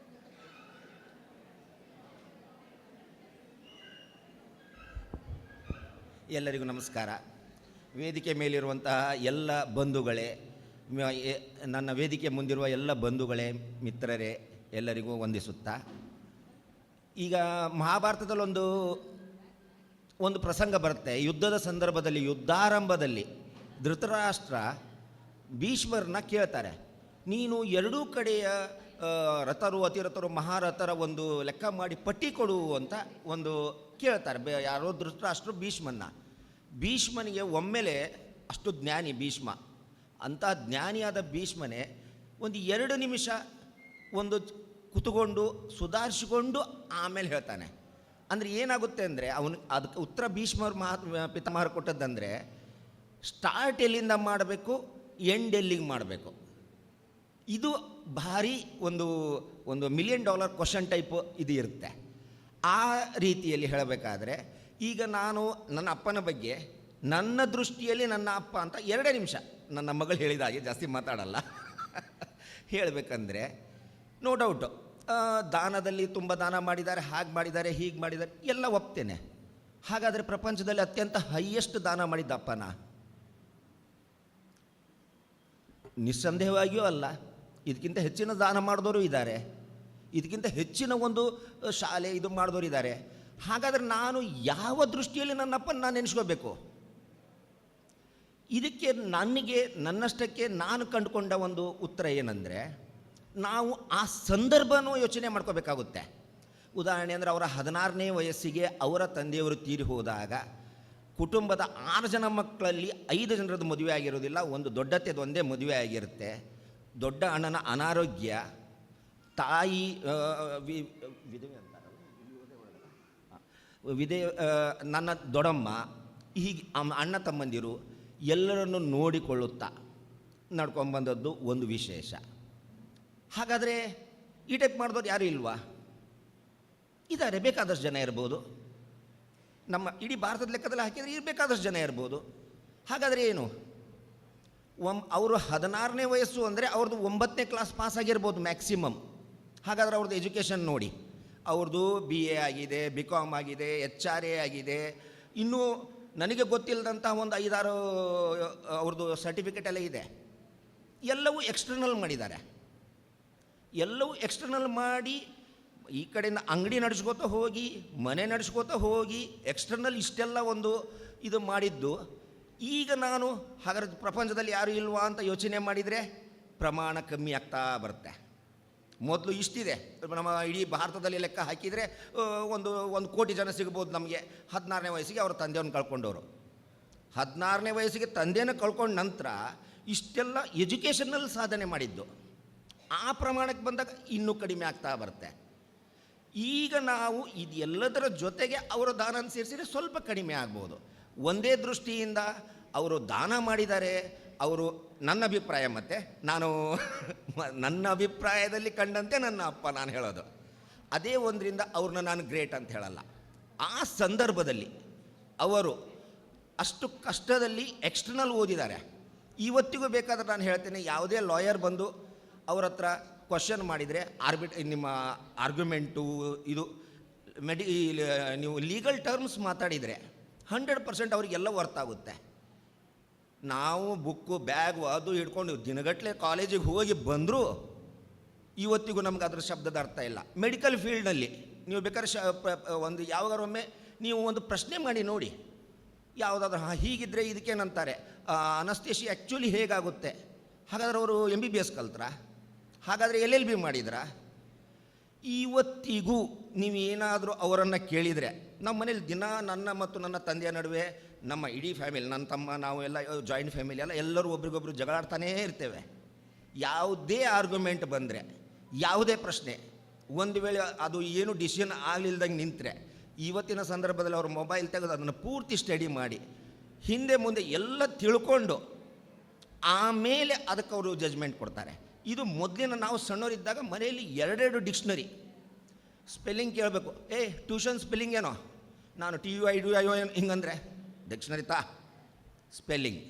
ಎಲ್ಲರಿಗೂ ನಮಸ್ಕಾರ. ವೇದಿಕೆ ಮೇಲಿರುವಂತಹ ಎಲ್ಲ ಬಂಧುಗಳೇ, ನನ್ನ ವೇದಿಕೆ ಮುಂದಿರುವ ಎಲ್ಲ ಬಂಧುಗಳೇ, ಮಿತ್ರರೇ, ಎಲ್ಲರಿಗೂ ವಂದಿಸುತ್ತಾ, ಈಗ ಮಹಾಭಾರತದಲ್ಲಿ ಒಂದು ಪ್ರಸಂಗ ಬರುತ್ತೆ. ಯುದ್ಧದ ಸಂದರ್ಭದಲ್ಲಿ, ಯುದ್ಧಾರಂಭದಲ್ಲಿ ಧೃತರಾಷ್ಟ್ರ ಭೀಷ್ಮರನ್ನ ಕೇಳ್ತಾರೆ, ನೀನು ಎರಡೂ ಕಡೆಯ ರಥರು, ಅತಿರಥರು, ಮಹಾರಥರ ಒಂದು ಲೆಕ್ಕ ಮಾಡಿ ಪಟ್ಟಿ ಕೊಡು ಅಂತ ಒಂದು ಕೇಳ್ತಾರೆ. ಯಾರೋ ಧೃತರಾಷ್ಟ್ರು ಭೀಷ್ಮನಿಗೆ ಒಮ್ಮೆಲೆ, ಅಷ್ಟು ಜ್ಞಾನಿ ಭೀಷ್ಮ, ಅಂಥ ಜ್ಞಾನಿಯಾದ ಭೀಷ್ಮನೇ 2 ನಿಮಿಷ ಕುತ್ಕೊಂಡು ಸುಧಾರಿಸಿಕೊಂಡು ಆಮೇಲೆ ಹೇಳ್ತಾನೆ. ಅಂದರೆ ಏನಾಗುತ್ತೆ ಅಂದರೆ, ಅದಕ್ಕೆ ಉತ್ತರ ಪಿತಾಮಹರು ಕೊಟ್ಟದ್ದಂದರೆ, ಸ್ಟಾರ್ಟ್ ಎಲ್ಲಿಂದ ಮಾಡಬೇಕು, ಎಂಡ್ ಎಲ್ಲಿಗೆ ಮಾಡಬೇಕು. ಇದು ಭಾರಿ ಒಂದು $1 ಮಿಲಿಯನ್ ಕ್ವಶನ್ ಟೈಪ್ ಇದು ಇರುತ್ತೆ. ಆ ರೀತಿಯಲ್ಲಿ ಹೇಳಬೇಕಾದ್ರೆ, ಈಗ ನಾನು ನನ್ನ ಅಪ್ಪನ ಬಗ್ಗೆ ನನ್ನ ದೃಷ್ಟಿಯಲ್ಲಿ ನನ್ನ ಅಪ್ಪ ಅಂತ 2 ನಿಮಿಷ, ನನ್ನ ಮಗಳು ಹೇಳಿದ ಹಾಗೆ ಜಾಸ್ತಿ ಮಾತಾಡಲ್ಲ, ಹೇಳಬೇಕಂದ್ರೆ ನೋ ಡೌಟು ದಾನದಲ್ಲಿ ತುಂಬ ದಾನ ಮಾಡಿದ್ದಾರೆ, ಹಾಗೆ ಮಾಡಿದ್ದಾರೆ, ಹೀಗೆ ಮಾಡಿದ್ದಾರೆ, ಎಲ್ಲ ಒಪ್ತೇನೆ. ಹಾಗಾದರೆ ಪ್ರಪಂಚದಲ್ಲಿ ಅತ್ಯಂತ ಹೈಯೆಸ್ಟ್ ದಾನ ಮಾಡಿದ್ದ ಅಪ್ಪನ? ನಿಸ್ಸಂದೇಹವಾಗಿಯೂ ಅಲ್ಲ. ಇದಕ್ಕಿಂತ ಹೆಚ್ಚಿನ ದಾನ ಮಾಡಿದವರು ಇದ್ದಾರೆ, ಇದಕ್ಕಿಂತ ಹೆಚ್ಚಿನ ಒಂದು ಶಾಲೆ ಇದು ಮಾಡಿದವರು ಇದ್ದಾರೆ. ಹಾಗಾದರೆ ನಾನು ಯಾವ ದೃಷ್ಟಿಯಲ್ಲಿ ನನ್ನಪ್ಪನ ನಾನು ನೆನೆಸ್ಕೋಬೇಕು? ಇದಕ್ಕೆ ನನ್ನಷ್ಟಕ್ಕೆ ನಾನು ಕಂಡುಕೊಂಡ ಒಂದು ಉತ್ತರ ಏನಂದರೆ, ನಾವು ಆ ಸಂದರ್ಭನೂ ಯೋಚನೆ ಮಾಡ್ಕೋಬೇಕಾಗುತ್ತೆ. ಉದಾಹರಣೆ ಅಂದರೆ, ಅವರ 16ನೇ ವಯಸ್ಸಿಗೆ ಅವರ ತಂದೆಯವರು ತೀರಿ ಹೋದಾಗ ಕುಟುಂಬದ 6 ಜನ ಮಕ್ಕಳಲ್ಲಿ 5 ಜನರದ್ದು ಮದುವೆ ಆಗಿರೋದಿಲ್ಲ, ಒಂದು ದೊಡ್ಡತೆದು ಒಂದೇ ಮದುವೆ ಆಗಿರುತ್ತೆ. ದೊಡ್ಡ ಅಣ್ಣನ ಅನಾರೋಗ್ಯ, ತಾಯಿ ನನ್ನ ದೊಡ್ಡಮ್ಮ, ಹೀಗೆ ಅಣ್ಣ ತಮ್ಮಂದಿರು ಎಲ್ಲರನ್ನು ನೋಡಿಕೊಳ್ಳುತ್ತಾ ನಡ್ಕೊಂಬಂದದ್ದು ಒಂದು ವಿಶೇಷ. ಹಾಗಾದರೆ ಈ ಟೈಪ್ ಮಾಡಿದವ್ರು ಯಾರೂ ಇಲ್ವಾ? ಇದ್ದಾರೆ, ಬೇಕಾದಷ್ಟು ಜನ ಇರ್ಬೋದು. ನಮ್ಮ ಇಡೀ ಭಾರತದ ಲೆಕ್ಕದಲ್ಲಿ ಹಾಕಿದರೆ ಬೇಕಾದಷ್ಟು ಜನ ಇರ್ಬೋದು. ಹಾಗಾದರೆ ಏನು? ಅವರು 16ನೇ ವಯಸ್ಸು ಅಂದರೆ ಅವ್ರದ್ದು 9ನೇ ಕ್ಲಾಸ್ ಪಾಸ್ ಆಗಿರ್ಬೋದು ಮ್ಯಾಕ್ಸಿಮಮ್. ಹಾಗಾದ್ರೆ ಅವ್ರದ್ದು ಎಜುಕೇಷನ್ ನೋಡಿ, ಅವ್ರದ್ದು BA ಆಗಿದೆ, BCom ಆಗಿದೆ, HRA ಆಗಿದೆ, ಇನ್ನೂ ನನಗೆ ಗೊತ್ತಿಲ್ಲದಂಥ ಒಂದು 5-6 ಅವ್ರದ್ದು ಸರ್ಟಿಫಿಕೇಟ್ ಎಲ್ಲ ಇದೆ. ಎಲ್ಲವೂ ಎಕ್ಸ್ಟರ್ನಲ್ ಮಾಡಿದ್ದಾರೆ. ಎಲ್ಲವೂ ಎಕ್ಸ್ಟರ್ನಲ್ ಮಾಡಿ ಈ ಕಡೆಯಿಂದ ಅಂಗಡಿ ನಡೆಸ್ಕೋತಾ ಹೋಗಿ, ಮನೆ ನಡೆಸ್ಕೋತಾ ಹೋಗಿ, ಎಕ್ಸ್ಟರ್ನಲ್ ಇಷ್ಟೆಲ್ಲ ಒಂದು ಇದು ಮಾಡಿದ್ದು. ಈಗ ನಾನು ಹಾಗಾದ್ರೆ ಪ್ರಪಂಚದಲ್ಲಿ ಯಾರೂ ಇಲ್ವಾ ಅಂತ ಯೋಚನೆ ಮಾಡಿದರೆ ಪ್ರಮಾಣ ಕಮ್ಮಿ ಆಗ್ತಾ ಬರುತ್ತೆ. ಮೊದಲು ಇಷ್ಟಿದೆ, ನಮ್ಮ ಇಡೀ ಭಾರತದಲ್ಲಿ ಲೆಕ್ಕ ಹಾಕಿದರೆ ಒಂದು ಕೋಟಿ ಜನ ಸಿಗ್ಬೋದು ನಮಗೆ. 16ನೇ ವಯಸ್ಸಿಗೆ ಅವರ ತಂದೆಯನ್ನು ಕಳ್ಕೊಂಡವರು. 16ನೇ ವಯಸ್ಸಿಗೆ ತಂದೆಯನ್ನು ಕಳ್ಕೊಂಡ ನಂತರ ಇಷ್ಟೆಲ್ಲ ಎಜುಕೇಷನಲ್ಲಿ ಸಾಧನೆ ಮಾಡಿದ್ದು. ಆ ಪ್ರಮಾಣಕ್ಕೆ ಬಂದಾಗ ಇನ್ನೂ ಕಡಿಮೆ ಆಗ್ತಾ ಬರುತ್ತೆ. ಈಗ ನಾವು ಇದೆಲ್ಲದರ ಜೊತೆಗೆ ಅವರ ದಾನ ಸೇರಿಸಿದರೆ ಸ್ವಲ್ಪ ಕಡಿಮೆ ಆಗ್ಬೋದು. ಒಂದೇ ದೃಷ್ಟಿಯಿಂದ ಅವರು ದಾನ ಮಾಡಿದ್ದಾರೆ. ಅವರು ನನ್ನ ಅಭಿಪ್ರಾಯ, ಮತ್ತು ನಾನು ನನ್ನ ಅಭಿಪ್ರಾಯದಲ್ಲಿ ಕಂಡಂತೆ ನನ್ನ ಅಪ್ಪ ನಾನು ಹೇಳೋದು, ಅದೇ ಒಂದರಿಂದ ಅವ್ರನ್ನ ನಾನು ಗ್ರೇಟ್ ಅಂತ ಹೇಳಲ್ಲ. ಆ ಸಂದರ್ಭದಲ್ಲಿ ಅವರು ಅಷ್ಟು ಕಷ್ಟದಲ್ಲಿ ಎಕ್ಸ್ಟರ್ನಲ್ ಓದಿದ್ದಾರೆ. ಇವತ್ತಿಗೂ ಬೇಕಾದ್ರೆ ನಾನು ಹೇಳ್ತೇನೆ, ಯಾವುದೇ ಲಾಯರ್ ಬಂದು ಅವ್ರ ಹತ್ರ ಕ್ವಶನ್ ಮಾಡಿದರೆ ನಿಮ್ಮ ಆರ್ಗ್ಯುಮೆಂಟು ಇದು ನೀವು ಲೀಗಲ್ ಟರ್ಮ್ಸ್ ಮಾತಾಡಿದರೆ 100% ಅವರಿಗೆಲ್ಲ ವರ್ತ್ ಆಗುತ್ತೆ. ನಾವು ಬುಕ್ಕು ಬ್ಯಾಗು ಅದು ಹಿಡ್ಕೊಂಡು ದಿನಗಟ್ಟಲೆ ಕಾಲೇಜಿಗೆ ಹೋಗಿ ಬಂದರೂ ಇವತ್ತಿಗೂ ನಮ್ಗೆ ಅದರ ಶಬ್ದದ ಅರ್ಥ ಇಲ್ಲ. ಮೆಡಿಕಲ್ ಫೀಲ್ಡ್ನಲ್ಲಿ ನೀವು ಬೇಕಾದ್ರೆ ಒಂದು ಯಾವಾಗಾರೊಮ್ಮೆ ನೀವು ಒಂದು ಪ್ರಶ್ನೆ ಮಾಡಿ ನೋಡಿ, ಯಾವುದಾದ್ರೂ ಹೀಗಿದ್ದರೆ ಇದಕ್ಕೇನಂತಾರೆ, ಅನಸ್ತೇಶಿ ಆ್ಯಕ್ಚುಲಿ ಹೇಗಾಗುತ್ತೆ. ಹಾಗಾದ್ರೆ ಅವರು MBBS ಕಲ್ತ್ರಾ? ಹಾಗಾದರೆ LLB ಮಾಡಿದ್ರಾ? ಇವತ್ತಿಗೂ ನೀವೇನಾದರೂ ಅವರನ್ನು ಕೇಳಿದರೆ, ನಮ್ಮ ಮನೇಲಿ ದಿನ ನನ್ನ ಮತ್ತು ನನ್ನ ತಂದೆಯ ನಡುವೆ ನಮ್ಮ ಇಡೀ ಫ್ಯಾಮಿಲಿ, ನನ್ನ ತಮ್ಮ, ನಾವು ಎಲ್ಲ ಜಾಯಿಂಟ್ ಫ್ಯಾಮಿಲಿ ಎಲ್ಲ ಎಲ್ಲರೂ ಒಬ್ರಿಗೊಬ್ರು ಜಗಳಾಡ್ತಾನೇ ಇರ್ತೇವೆ. ಯಾವುದೇ ಆರ್ಗ್ಯುಮೆಂಟ್ ಬಂದರೆ, ಯಾವುದೇ ಪ್ರಶ್ನೆ ಒಂದು ವೇಳೆ ಅದು ಏನು ಡಿಸಿಷನ್ ಆಗಲಿಲ್ದಂಗೆ ನಿಂತರೆ, ಇವತ್ತಿನ ಸಂದರ್ಭದಲ್ಲಿ ಅವ್ರ ಮೊಬೈಲ್ ತೆಗೆದು ಅದನ್ನು ಪೂರ್ತಿ ಸ್ಟಡಿ ಮಾಡಿ ಹಿಂದೆ ಮುಂದೆ ಎಲ್ಲ ತಿಳ್ಕೊಂಡು ಆಮೇಲೆ ಅದಕ್ಕೆ ಅವರು ಜಜ್ಮೆಂಟ್ ಕೊಡ್ತಾರೆ. ಇದು ಮೊದಲಿನ ನಾವು ಸಣ್ಣವರಿದ್ದಾಗ ಮನೆಯಲ್ಲಿ 2 ಡಿಕ್ಷನರಿ, ಸ್ಪೆಲ್ಲಿಂಗ್ ಕೇಳಬೇಕು, ಟ್ಯೂಷನ್ ಸ್ಪೆಲ್ಲಿಂಗ್ ಏನೋ, ನಾನು TUIDUIO ಹಿಂಗಂದರೆ ಡಿಕ್ಷನರಿ ಸ್ಪೆಲ್ಲಿಂಗ್.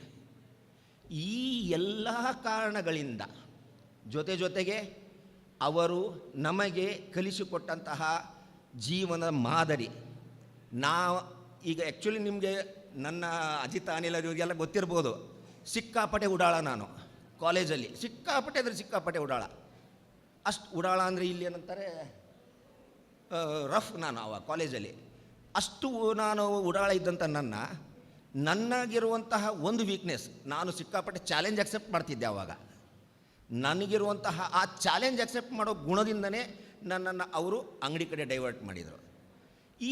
ಈ ಎಲ್ಲ ಕಾರಣಗಳಿಂದ ಜೊತೆಗೆ ಅವರು ನಮಗೆ ಕಲಿಸಿಕೊಟ್ಟಂತಹ ಜೀವನ ಮಾದರಿ. ಈಗ ಆ್ಯಕ್ಚುಲಿ ನಿಮಗೆ ನನ್ನ ಅಜಿತ ಅನಿಲ್ ಇವರಿಗೆಲ್ಲ ಗೊತ್ತಿರ್ಬೋದು, ಸಿಕ್ಕಾಪಟ್ಟೆ ಉಡಾಳ ನಾನು ಕಾಲೇಜಲ್ಲಿ. ಸಿಕ್ಕಾಪಟ್ಟೆ ಅಂದರೆ ಸಿಕ್ಕಾಪಟ್ಟೆ ಉಡಾಳ. ಅಷ್ಟು ಉಡಾಳ ಅಂದರೆ ಇಲ್ಲಿ ಏನಂತಾರೆ ರಫ್ ನಾನು ಆವಾಗ ಕಾಲೇಜಲ್ಲಿ. ಅಷ್ಟು ನಾನು ಉಡಾಳ ಇದ್ದಂಥ ನನಗಿರುವಂತಹ ಒಂದು ವೀಕ್ನೆಸ್, ನಾನು ಸಿಕ್ಕಾಪಟ್ಟೆ ಚಾಲೆಂಜ್ ಅಕ್ಸೆಪ್ಟ್ ಮಾಡ್ತಿದ್ದೆ ಆವಾಗ. ನನಗಿರುವಂತಹ ಆ ಚಾಲೆಂಜ್ ಅಕ್ಸೆಪ್ಟ್ ಮಾಡೋ ಗುಣದಿಂದನೇ ನನ್ನನ್ನು ಅವರು ಅಂಗಡಿ ಕಡೆ ಡೈವರ್ಟ್ ಮಾಡಿದರು.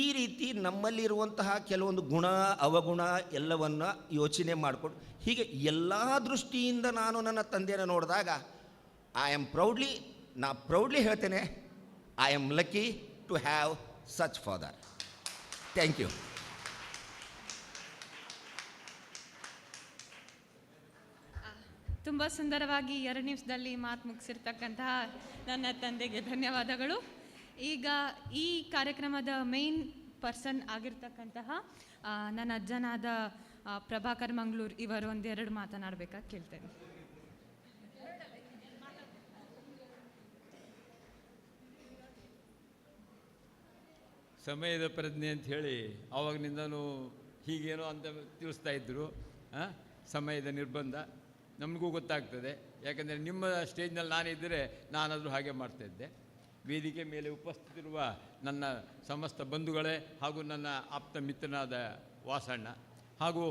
ಈ ರೀತಿ ನಮ್ಮಲ್ಲಿರುವಂತಹ ಕೆಲವೊಂದು ಗುಣ ಅವಗುಣ ಎಲ್ಲವನ್ನು ಯೋಚನೆ ಮಾಡಿಕೊಂಡು ಹೀಗೆ ಎಲ್ಲ ದೃಷ್ಟಿಯಿಂದ ನಾನು ನನ್ನ ತಂದೆಯನ್ನು ನೋಡಿದಾಗ ಪ್ರೌಡ್ಲಿ ಹೇಳ್ತೇನೆ, I am lucky to have such father. Thank you. ತುಂಬ ಸುಂದರವಾಗಿ 2 ನಿಮಿಷದಲ್ಲಿ ಮಾತು ಮುಗಿಸಿರ್ತಕ್ಕಂತಹ ನನ್ನ ತಂದೆಗೆ ಧನ್ಯವಾದಗಳು. ಈಗ ಈ ಕಾರ್ಯಕ್ರಮದ ಮೇನ್ ಪರ್ಸನ್ ಆಗಿರ್ತಕ್ಕಂತಹ ನನ್ನ ಅಜ್ಜನಾದ ಪ್ರಭಾಕರ್ ಮಂಗಳೂರು ಇವರು 1-2 ಮಾತನಾಡಬೇಕಾಗಿ ಕೇಳ್ತೇನೆ. ಸಮಯದ ಪ್ರಜ್ಞೆ ಅಂತ ಹೇಳಿ ಆವಾಗಿನಿಂದನೂ ಹೀಗೇನೋ ಅಂತ ತಿಳಿಸ್ತಾ ಇದ್ದರು. ಸಮಯದ ನಿರ್ಬಂಧ ನಮಗೂ ಗೊತ್ತಾಗ್ತದೆ, ಯಾಕಂದರೆ ನಿಮ್ಮ ಸ್ಟೇಜ್ನಲ್ಲಿ ನಾನಿದ್ದರೆ ನಾನಾದರೂ ಹಾಗೆ ಮಾಡ್ತಾಯಿದ್ದೆ. ವೇದಿಕೆ ಮೇಲೆ ಉಪಸ್ಥಿತಿರುವ ನನ್ನ ಸಮಸ್ತ ಬಂಧುಗಳೇ ಹಾಗೂ ನನ್ನ ಆಪ್ತ ಮಿತ್ರನಾದ ವಾಸಣ್ಣ ಹಾಗೂ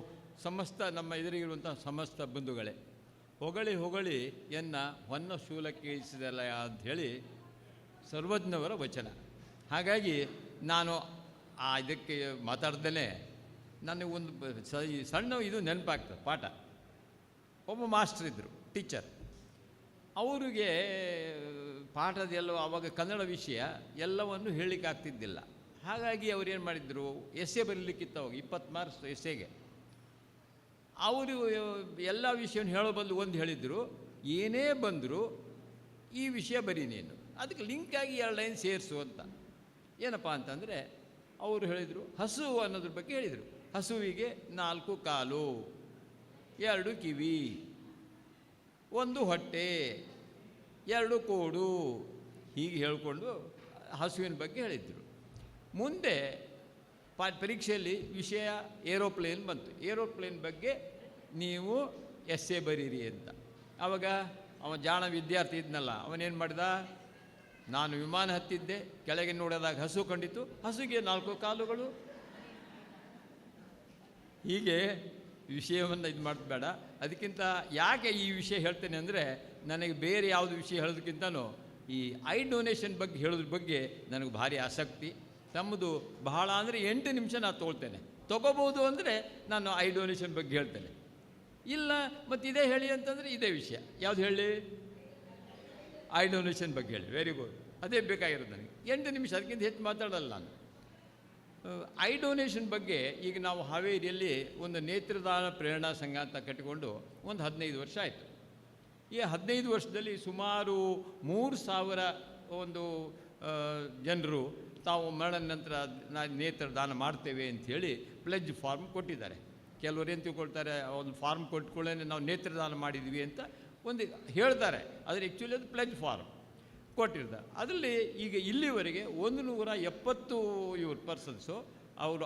ಸಮಸ್ತ ನಮ್ಮ ಎದುರಿಗಿರುವಂಥ ಸಮಸ್ತ ಬಂಧುಗಳೇ, ಹೊಗಳಿ ಎನ್ನ ಹೊನ್ನ ಶೂಲಕ್ಕೆ ಇಳಿಸಿದಲ್ಲ ಅಂಥೇಳಿ ಸರ್ವಜ್ಞವರ ವಚನ. ಹಾಗಾಗಿ ನಾನು ಇದಕ್ಕೆ ಮಾತಾಡ್ದೇ ನನಗೆ ಒಂದು ಸಣ್ಣ ಇದು ನೆನಪಾಗ್ತದೆ. ಪಾಠ, ಒಬ್ಬ ಮಾಸ್ಟರ್ ಇದ್ದರು, ಟೀಚರ್. ಅವರಿಗೆ ಪಾಠದೆಲ್ಲ ಆವಾಗ ಕನ್ನಡ ವಿಷಯ ಎಲ್ಲವನ್ನು ಹೇಳಲಿಕ್ಕಾಗ್ತಿದ್ದಿಲ್ಲ. ಹಾಗಾಗಿ ಅವ್ರು ಏನು ಮಾಡಿದರು, ಎಸ್ಸೆ ಬರೀಲಿಕ್ಕಿತ್ತು ಅವಾಗ 20 ಮಾರ್ಕ್ಸ್ ಎಸ್ಸೆಗೆ. ಅವರು ಎಲ್ಲ ವಿಷಯವನ್ನು ಹೇಳೋ ಬದಲು ಒಂದು ಹೇಳಿದರು, ಏನೇ ಬಂದರೂ ಈ ವಿಷಯ ಬರೀ ನೀನು, ಅದಕ್ಕೆ ಲಿಂಕಾಗಿ 2 ಲೈನ್ ಸೇರಿಸು ಅಂತ. ಏನಪ್ಪ ಅಂತಂದರೆ ಅವರು ಹೇಳಿದರು, ಹಸು ಅನ್ನೋದ್ರ ಬಗ್ಗೆ ಹೇಳಿದರು. ಹಸುವಿಗೆ 4 ಕಾಲು, 2 ಕಿವಿ, ಒಂದು ಹೊಟ್ಟೆ, 2 ಕೋಡು, ಹೀಗೆ ಹೇಳಿಕೊಂಡು ಹಸುವಿನ ಬಗ್ಗೆ ಹೇಳಿದರು. ಮುಂದೆ ಪರೀಕ್ಷೆಯಲ್ಲಿ ವಿಷಯ ಏರೋಪ್ಲೇನ್ ಬಂತು. ಏರೋಪ್ಲೇನ್ ಬಗ್ಗೆ ನೀವು ಎಸ್ಸೆ ಬರೀರಿ ಅಂತ. ಆವಾಗ ಅವ ಜಾಣ ವಿದ್ಯಾರ್ಥಿ ಇದ್ನಲ್ಲ, ಅವನೇನು ಮಾಡಿದ, ನಾನು ವಿಮಾನ ಹತ್ತಿದ್ದೆ, ಕೆಳಗೆ ನೋಡಿದಾಗ ಹಸು ಕಂಡಿತು, ಹಸುಗೆ 4 ಕಾಲುಗಳು. ಹೀಗೆ ವಿಷಯವನ್ನು ಇದು ಮಾಡಬೇಡ. ಅದಕ್ಕಿಂತ ಯಾಕೆ ಈ ವಿಷಯ ಹೇಳ್ತೇನೆ ಅಂದರೆ, ನನಗೆ ಬೇರೆ ಯಾವುದು ವಿಷಯ ಹೇಳೋದಕ್ಕಿಂತನೂ ಈ ಐ ಡೊನೇಷನ್ ಬಗ್ಗೆ ಹೇಳೋದ್ರ ಬಗ್ಗೆ ನನಗೆ ಭಾರಿ ಆಸಕ್ತಿ. ತಮ್ಮದು ಬಹಳ ಅಂದರೆ 8 ನಿಮಿಷ ನಾನು ತೊಗೊಳ್ತೇನೆ. ತೊಗೋಬೋದು ಅಂದರೆ ನಾನು ಐ ಡೊನೇಷನ್ ಬಗ್ಗೆ ಹೇಳ್ತೇನೆ. ಇಲ್ಲ ಮತ್ತು ಇದೇ ಹೇಳಿ ಅಂತಂದರೆ ಇದೇ ವಿಷಯ. ಯಾವುದು ಹೇಳಿ? ಐ ಡೊನೇಷನ್ ಬಗ್ಗೆ ಹೇಳಿ. ವೆರಿ ಗುಡ್, ಅದೇ ಬೇಕಾಗಿರೋದು ನನಗೆ. 8 ನಿಮಿಷ, ಅದಕ್ಕಿಂತ ಹೆಚ್ಚು ಮಾತಾಡಲ್ಲ ನಾನು. ಐ ಡೊನೇಷನ್ ಬಗ್ಗೆ ಈಗ ನಾವು ಹಾವೇರಿಯಲ್ಲಿ ಒಂದು ನೇತ್ರದಾನ ಪ್ರೇರಣಾ ಸಂಘ ಅಂತ ಕಟ್ಟಿಕೊಂಡು ಒಂದು 15 ವರ್ಷ ಆಯಿತು. ಈ 15 ವರ್ಷದಲ್ಲಿ ಸುಮಾರು 3,000 ಒಂದು ಜನರು ತಾವು ಮರಣ ನಂತರ ನೇತ್ರದಾನ ಮಾಡ್ತೇವೆ ಅಂಥೇಳಿ ಪ್ಲೆಜ್ ಫಾರ್ಮ್ ಕೊಟ್ಟಿದ್ದಾರೆ. ಕೆಲವರು ಏನು ತಿಳ್ಕೊಳ್ತಾರೆ, ಒಂದು ಫಾರ್ಮ್ ಕೊಟ್ಕೊಳ್ಳೇ ನಾವು ನೇತ್ರದಾನ ಮಾಡಿದ್ವಿ ಅಂತ ಒಂದು ಹೇಳ್ತಾರೆ. ಆದರೆ ಆ್ಯಕ್ಚುಲಿ ಅದು ಪ್ಲೆಜ್ ಫಾರ್ಮ್ ಕೊಟ್ಟಿರ್ತಾರೆ. ಅದರಲ್ಲಿ ಈಗ ಇಲ್ಲಿವರೆಗೆ 170 ಇವರು ಪರ್ಸನ್ಸು ಅವರು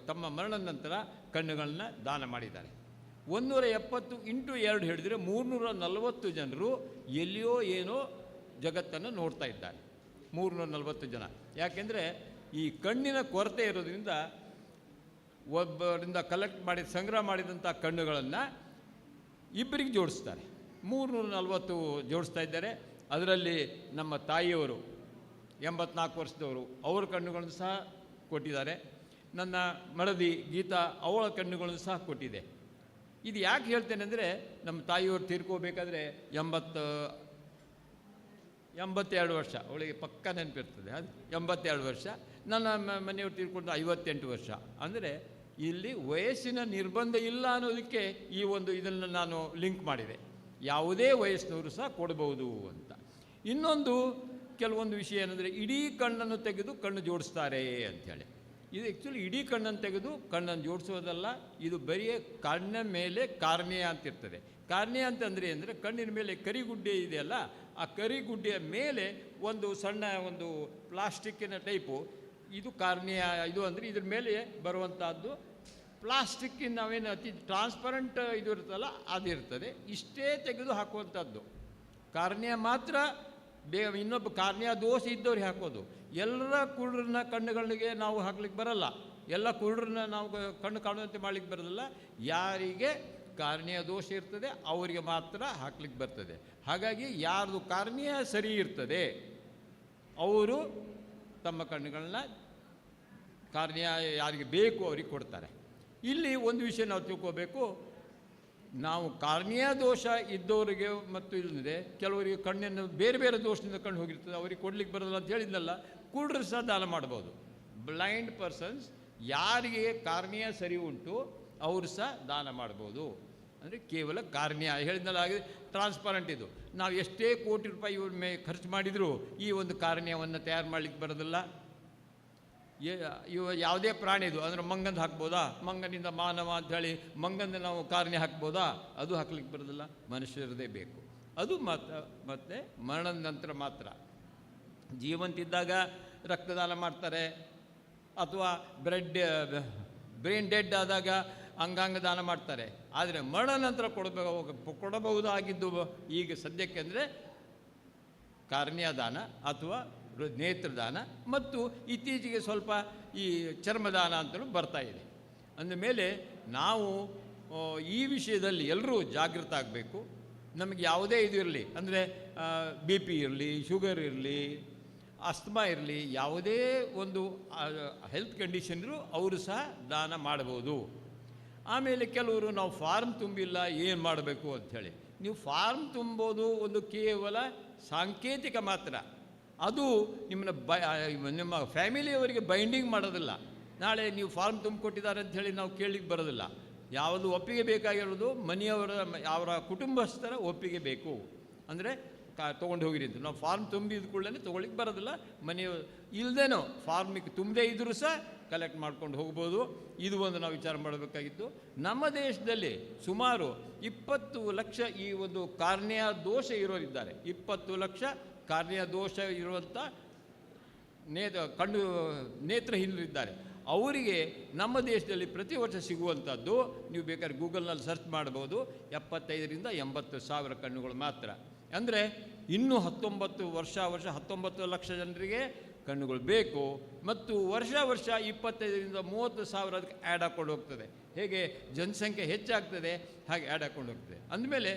ತಮ್ಮ ಮರಣ ನಂತರ ಕಣ್ಣುಗಳನ್ನ ದಾನ ಮಾಡಿದ್ದಾರೆ. 170 × 2 ಹೇಳಿದರೆ 340 ಜನರು ಎಲ್ಲಿಯೋ ಏನೋ ಜಗತ್ತನ್ನು ನೋಡ್ತಾ ಇದ್ದಾರೆ. 340 ಜನ. ಯಾಕೆಂದರೆ ಈ ಕಣ್ಣಿನ ಕೊರತೆ ಇರೋದ್ರಿಂದ ಒಬ್ಬರಿಂದ ಕಲೆಕ್ಟ್ ಮಾಡಿ ಸಂಗ್ರಹ ಮಾಡಿದಂಥ ಕಣ್ಣುಗಳನ್ನು ಇಬ್ಬರಿಗೆ ಜೋಡಿಸ್ತಾರೆ. 340 ಜೋಡಿಸ್ತಾ ಇದ್ದಾರೆ. ಅದರಲ್ಲಿ ನಮ್ಮ ತಾಯಿಯವರು 84 ವರ್ಷದವರು, ಅವರ ಕಣ್ಣುಗಳನ್ನು ಸಹ ಕೊಟ್ಟಿದ್ದಾರೆ. ನನ್ನ ಮಡದಿ ಗೀತಾ, ಅವಳ ಕಣ್ಣುಗಳನ್ನು ಸಹ ಕೊಟ್ಟಿದೆ. ಇದು ಯಾಕೆ ಹೇಳ್ತೇನೆ ಅಂದರೆ, ನಮ್ಮ ತಾಯಿಯವರು ತೀರ್ಕೋಬೇಕಾದ್ರೆ 82 ವರ್ಷ, ಅವಳಿಗೆ ಪಕ್ಕ ನೆನಪಿರ್ತದೆ, ಅದು 82 ವರ್ಷ. ನನ್ನ ಮನೆಯವರು ತೀರ್ಕೊಂಡು 58 ವರ್ಷ. ಅಂದರೆ ಇಲ್ಲಿ ವಯಸ್ಸಿನ ನಿರ್ಬಂಧ ಇಲ್ಲ ಅನ್ನೋದಕ್ಕೆ ಈ ಒಂದು ಇದನ್ನು ನಾನು ಲಿಂಕ್ ಮಾಡಿದೆ. ಯಾವುದೇ ವಯಸ್ಸಿನವರು ಸಹ ಕೊಡ್ಬೋದು ಅಂತ. ಇನ್ನೊಂದು ಕೆಲವೊಂದು ವಿಷಯ ಏನಂದರೆ, ಇಡೀ ಕಣ್ಣನ್ನು ತೆಗೆದು ಕಣ್ಣು ಜೋಡಿಸ್ತಾರೆ ಅಂಥೇಳಿ. ಇದು ಆ್ಯಕ್ಚುಲಿ ಇಡೀ ಕಣ್ಣನ್ನು ತೆಗೆದು ಕಣ್ಣನ್ನು ಜೋಡಿಸೋದಲ್ಲ, ಇದು ಬರೀ ಕಣ್ಣ ಮೇಲೆ ಕಾರ್ನಿಯಾ ಅಂತಿರ್ತದೆ. ಕಾರ್ನಿಯಾ ಅಂತಂದರೆ ಅಂದರೆ ಕಣ್ಣಿನ ಮೇಲೆ ಕರಿಗುಡ್ಡೆ ಇದೆಯಲ್ಲ, ಆ ಕರಿಗುಡ್ಡೆಯ ಮೇಲೆ ಒಂದು ಸಣ್ಣ ಒಂದು ಪ್ಲಾಸ್ಟಿಕ್ಕಿನ ಟೈಪು, ಇದು ಕಾರ್ನಿಯಾ. ಇದು ಅಂದರೆ ಇದ್ರ ಮೇಲೆ ಬರುವಂಥದ್ದು ಪ್ಲಾಸ್ಟಿಕ್ಕಿನ ನಾವೇನು ಅತಿ ಟ್ರಾನ್ಸ್ಪರೆಂಟ್ ಇದು ಇರ್ತಲ್ಲ ಅದಿರ್ತದೆ. ಇಷ್ಟೇ ತೆಗೆದು ಹಾಕುವಂಥದ್ದು. ಕಾರ್ನಿಯಾ ಮಾತ್ರ ಇನ್ನೊಬ್ಬ ಕಾರ್ನಿಯಾ ದೋಷ ಇದ್ದವ್ರಿಗೆ ಹಾಕೋದು. ಎಲ್ಲರ ಕುರುಡ್ರನ್ನ ಕಣ್ಣುಗಳಿಗೆ ನಾವು ಹಾಕ್ಲಿಕ್ಕೆ ಬರಲ್ಲ, ಎಲ್ಲ ಕುರುಡ್ರನ್ನ ನಾವು ಕಣ್ಣು ಕಾಣುವಂತೆ ಮಾಡ್ಲಿಕ್ಕೆ ಬರೋದಿಲ್ಲ. ಯಾರಿಗೆ ಕಾರ್ನಿಯಾ ದೋಷ ಇರ್ತದೆ ಅವರಿಗೆ ಮಾತ್ರ ಹಾಕ್ಲಿಕ್ಕೆ ಬರ್ತದೆ. ಹಾಗಾಗಿ ಯಾರ್ದು ಕಾರ್ನಿಯಾ ಸರಿ ಇರ್ತದೆ ಅವರು ತಮ್ಮ ಕಣ್ಣುಗಳನ್ನ ಕಾರ್ನಿಯಾ ಯಾರಿಗೆ ಬೇಕು ಅವ್ರಿಗೆ ಕೊಡ್ತಾರೆ. ಇಲ್ಲಿ ಒಂದು ವಿಷಯ ನಾವು ತಿಳ್ಕೋಬೇಕು, ನಾವು ಕಾರ್ನಿಯಾ ದೋಷ ಇದ್ದವರಿಗೆ ಮತ್ತು ಇಲ್ಲದೆ ಕೆಲವರಿಗೆ ಕಣ್ಣನ್ನು ಬೇರೆ ಬೇರೆ ದೋಷದಿಂದ ಕಣ್ಣು ಹೋಗಿರ್ತದೆ, ಅವರಿಗೆ ಕೊಡ್ಲಿಕ್ಕೆ ಬರೋದಿಲ್ಲ ಅಂತ ಹೇಳಿದ್ನಲ್ಲ, ಕುರುಡರು ಸಹ ದಾನ ಮಾಡ್ಬೋದು. ಬ್ಲೈಂಡ್ ಪರ್ಸನ್ಸ್ ಯಾರಿಗೆ ಕಾರ್ನಿಯಾ ಸರಿ ಉಂಟು ಅವರು ಸಹ ದಾನ ಮಾಡ್ಬೋದು. ಅಂದರೆ ಕೇವಲ ಕಾರ್ನಿಯಾ ಹೇಳಿದ್ನಲ್ಲ, ಹಾಗೆ ಟ್ರಾನ್ಸ್ಪರೆಂಟ್ ಇದು. ನಾವು ಎಷ್ಟೇ ಕೋಟಿ ರೂಪಾಯಿ ಇವ್ರ ಮೇಲೆ ಖರ್ಚು ಮಾಡಿದರೂ ಈ ಒಂದು ಕಾರ್ನಿಯಾವನ್ನು ತಯಾರು ಮಾಡಲಿಕ್ಕೆ ಬರೋದಿಲ್ಲ. ಯಾವುದೇ ಪ್ರಾಣಿದು ಅಂದರೆ ಮಂಗಂದು ಹಾಕ್ಬೋದಾ, ಮಂಗನಿಂದ ಮಾನವ ಅಂಥೇಳಿ ಮಂಗಂದ ನಾವು ಕಾರ್ನಿಯಾ ಹಾಕ್ಬೋದಾ, ಅದು ಹಾಕ್ಲಿಕ್ಕೆ ಬರೋದಿಲ್ಲ. ಮನುಷ್ಯರದೇ ಬೇಕು. ಅದು ಮತ್ತು ಮರಣದ ನಂತರ ಮಾತ್ರ. ಜೀವಂತಿದ್ದಾಗ ರಕ್ತದಾನ ಮಾಡ್ತಾರೆ, ಅಥವಾ ಬ್ರೈನ್ ಡೆಡ್ ಆದಾಗ ಅಂಗಾಂಗ ದಾನ ಮಾಡ್ತಾರೆ. ಆದರೆ ಮರಣ ನಂತರ ಕೊಡಬಹುದಾಗಿದ್ದು ಈಗ ಸದ್ಯಕ್ಕೆ ಅಂದರೆ ಕಾರ್ನಿಯಾ ದಾನ ಅಥವಾ ನೇತ್ರದಾನ, ಮತ್ತು ಇತ್ತೀಚೆಗೆ ಸ್ವಲ್ಪ ಈ ಚರ್ಮದಾನ ಅಂತಲೂ ಬರ್ತಾ ಇದೆ. ಅಂದಮೇಲೆ ನಾವು ಈ ವಿಷಯದಲ್ಲಿ ಎಲ್ಲರೂ ಜಾಗೃತ ಆಗಬೇಕು. ನಮಗೆ ಯಾವುದೇ ಇದು ಇರಲಿ, ಅಂದರೆ BP ಇರಲಿ, ಶುಗರ್ ಇರಲಿ, ಅಸ್ತಮಾ ಇರಲಿ, ಯಾವುದೇ ಒಂದು ಹೆಲ್ತ್ ಕಂಡೀಷನ್ ಇದ್ದರೂ ಅವರು ಸಹ ದಾನ ಮಾಡ್ಬೋದು. ಆಮೇಲೆ ಕೆಲವರು ನಾವು ಫಾರ್ಮ್ ತುಂಬಿಲ್ಲ ಏನು ಮಾಡಬೇಕು ಅಂಥೇಳಿ, ನೀವು ಫಾರ್ಮ್ ತುಂಬೋದು ಒಂದು ಕೇವಲ ಸಾಂಕೇತಿಕ ಮಾತ್ರ. ಅದು ನಿಮ್ಮ ಫ್ಯಾಮಿಲಿಯವರಿಗೆ ಬೈಂಡಿಂಗ್ ಮಾಡೋದಿಲ್ಲ. ನಾಳೆ ನೀವು ಫಾರ್ಮ್ ತುಂಬಿಕೊಟ್ಟಿದ್ದಾರೆ ಅಂಥೇಳಿ ನಾವು ಕೇಳಲಿಕ್ಕೆ ಬರೋದಿಲ್ಲ. ಯಾವುದು ಒಪ್ಪಿಗೆ ಬೇಕಾಗಿರೋದು ಅವರ ಕುಟುಂಬಸ್ಥರ ಒಪ್ಪಿಗೆ ಬೇಕು. ಅಂದರೆ ತೊಗೊಂಡು ಹೋಗಿರಿ ಅಂತ. ನಾವು ಫಾರ್ಮ್ ತುಂಬಿದ ಕೂಡಲೇ ತೊಗೊಳ್ಳಿಕ್ಕೆ ಬರೋದಿಲ್ಲ. ಮನೆ ಇಲ್ಲದೇನೋ ಫಾರ್ಮಿಗೆ ತುಂಬದೇ ಇದ್ದರೂ ಸಹ ಕಲೆಕ್ಟ್ ಮಾಡ್ಕೊಂಡು ಹೋಗ್ಬೋದು. ಇದು ಒಂದು ನಾವು ವಿಚಾರ ಮಾಡಬೇಕಾಗಿತ್ತು. ನಮ್ಮ ದೇಶದಲ್ಲಿ ಸುಮಾರು 20 ಲಕ್ಷ ಈ ಒಂದು ಕಾರ್ನಿಯಾ ದೋಷ ಇರೋರಿದ್ದಾರೆ. 20 ಲಕ್ಷ ಕಾರ್ನಿಯಾ ದೋಷ ಇರುವಂಥ ನೇತ್ರಹೀನರಿದ್ದಾರೆ. ಅವರಿಗೆ ನಮ್ಮ ದೇಶದಲ್ಲಿ ಪ್ರತಿ ವರ್ಷ ಸಿಗುವಂಥದ್ದು, ನೀವು ಬೇಕಾದ್ರೆ ಗೂಗಲ್ನಲ್ಲಿ ಸರ್ಚ್ ಮಾಡ್ಬೋದು, 75,000 to 80,000 ಕಣ್ಣುಗಳು ಮಾತ್ರ. ಅಂದರೆ ಇನ್ನೂ 19 ಲಕ್ಷ ಜನರಿಗೆ ಕಣ್ಣುಗಳು ಬೇಕು. ಮತ್ತು ವರ್ಷ 25,000 to 30,000 ಅದಕ್ಕೆ ಆ್ಯಡ್ ಹಾಕ್ಕೊಂಡು ಹೋಗ್ತದೆ. ಹೇಗೆ ಜನಸಂಖ್ಯೆ ಹೆಚ್ಚಾಗ್ತದೆ ಹಾಗೆ ಆ್ಯಡ್ ಹಾಕ್ಕೊಂಡು ಹೋಗ್ತದೆ. ಅಂದಮೇಲೆ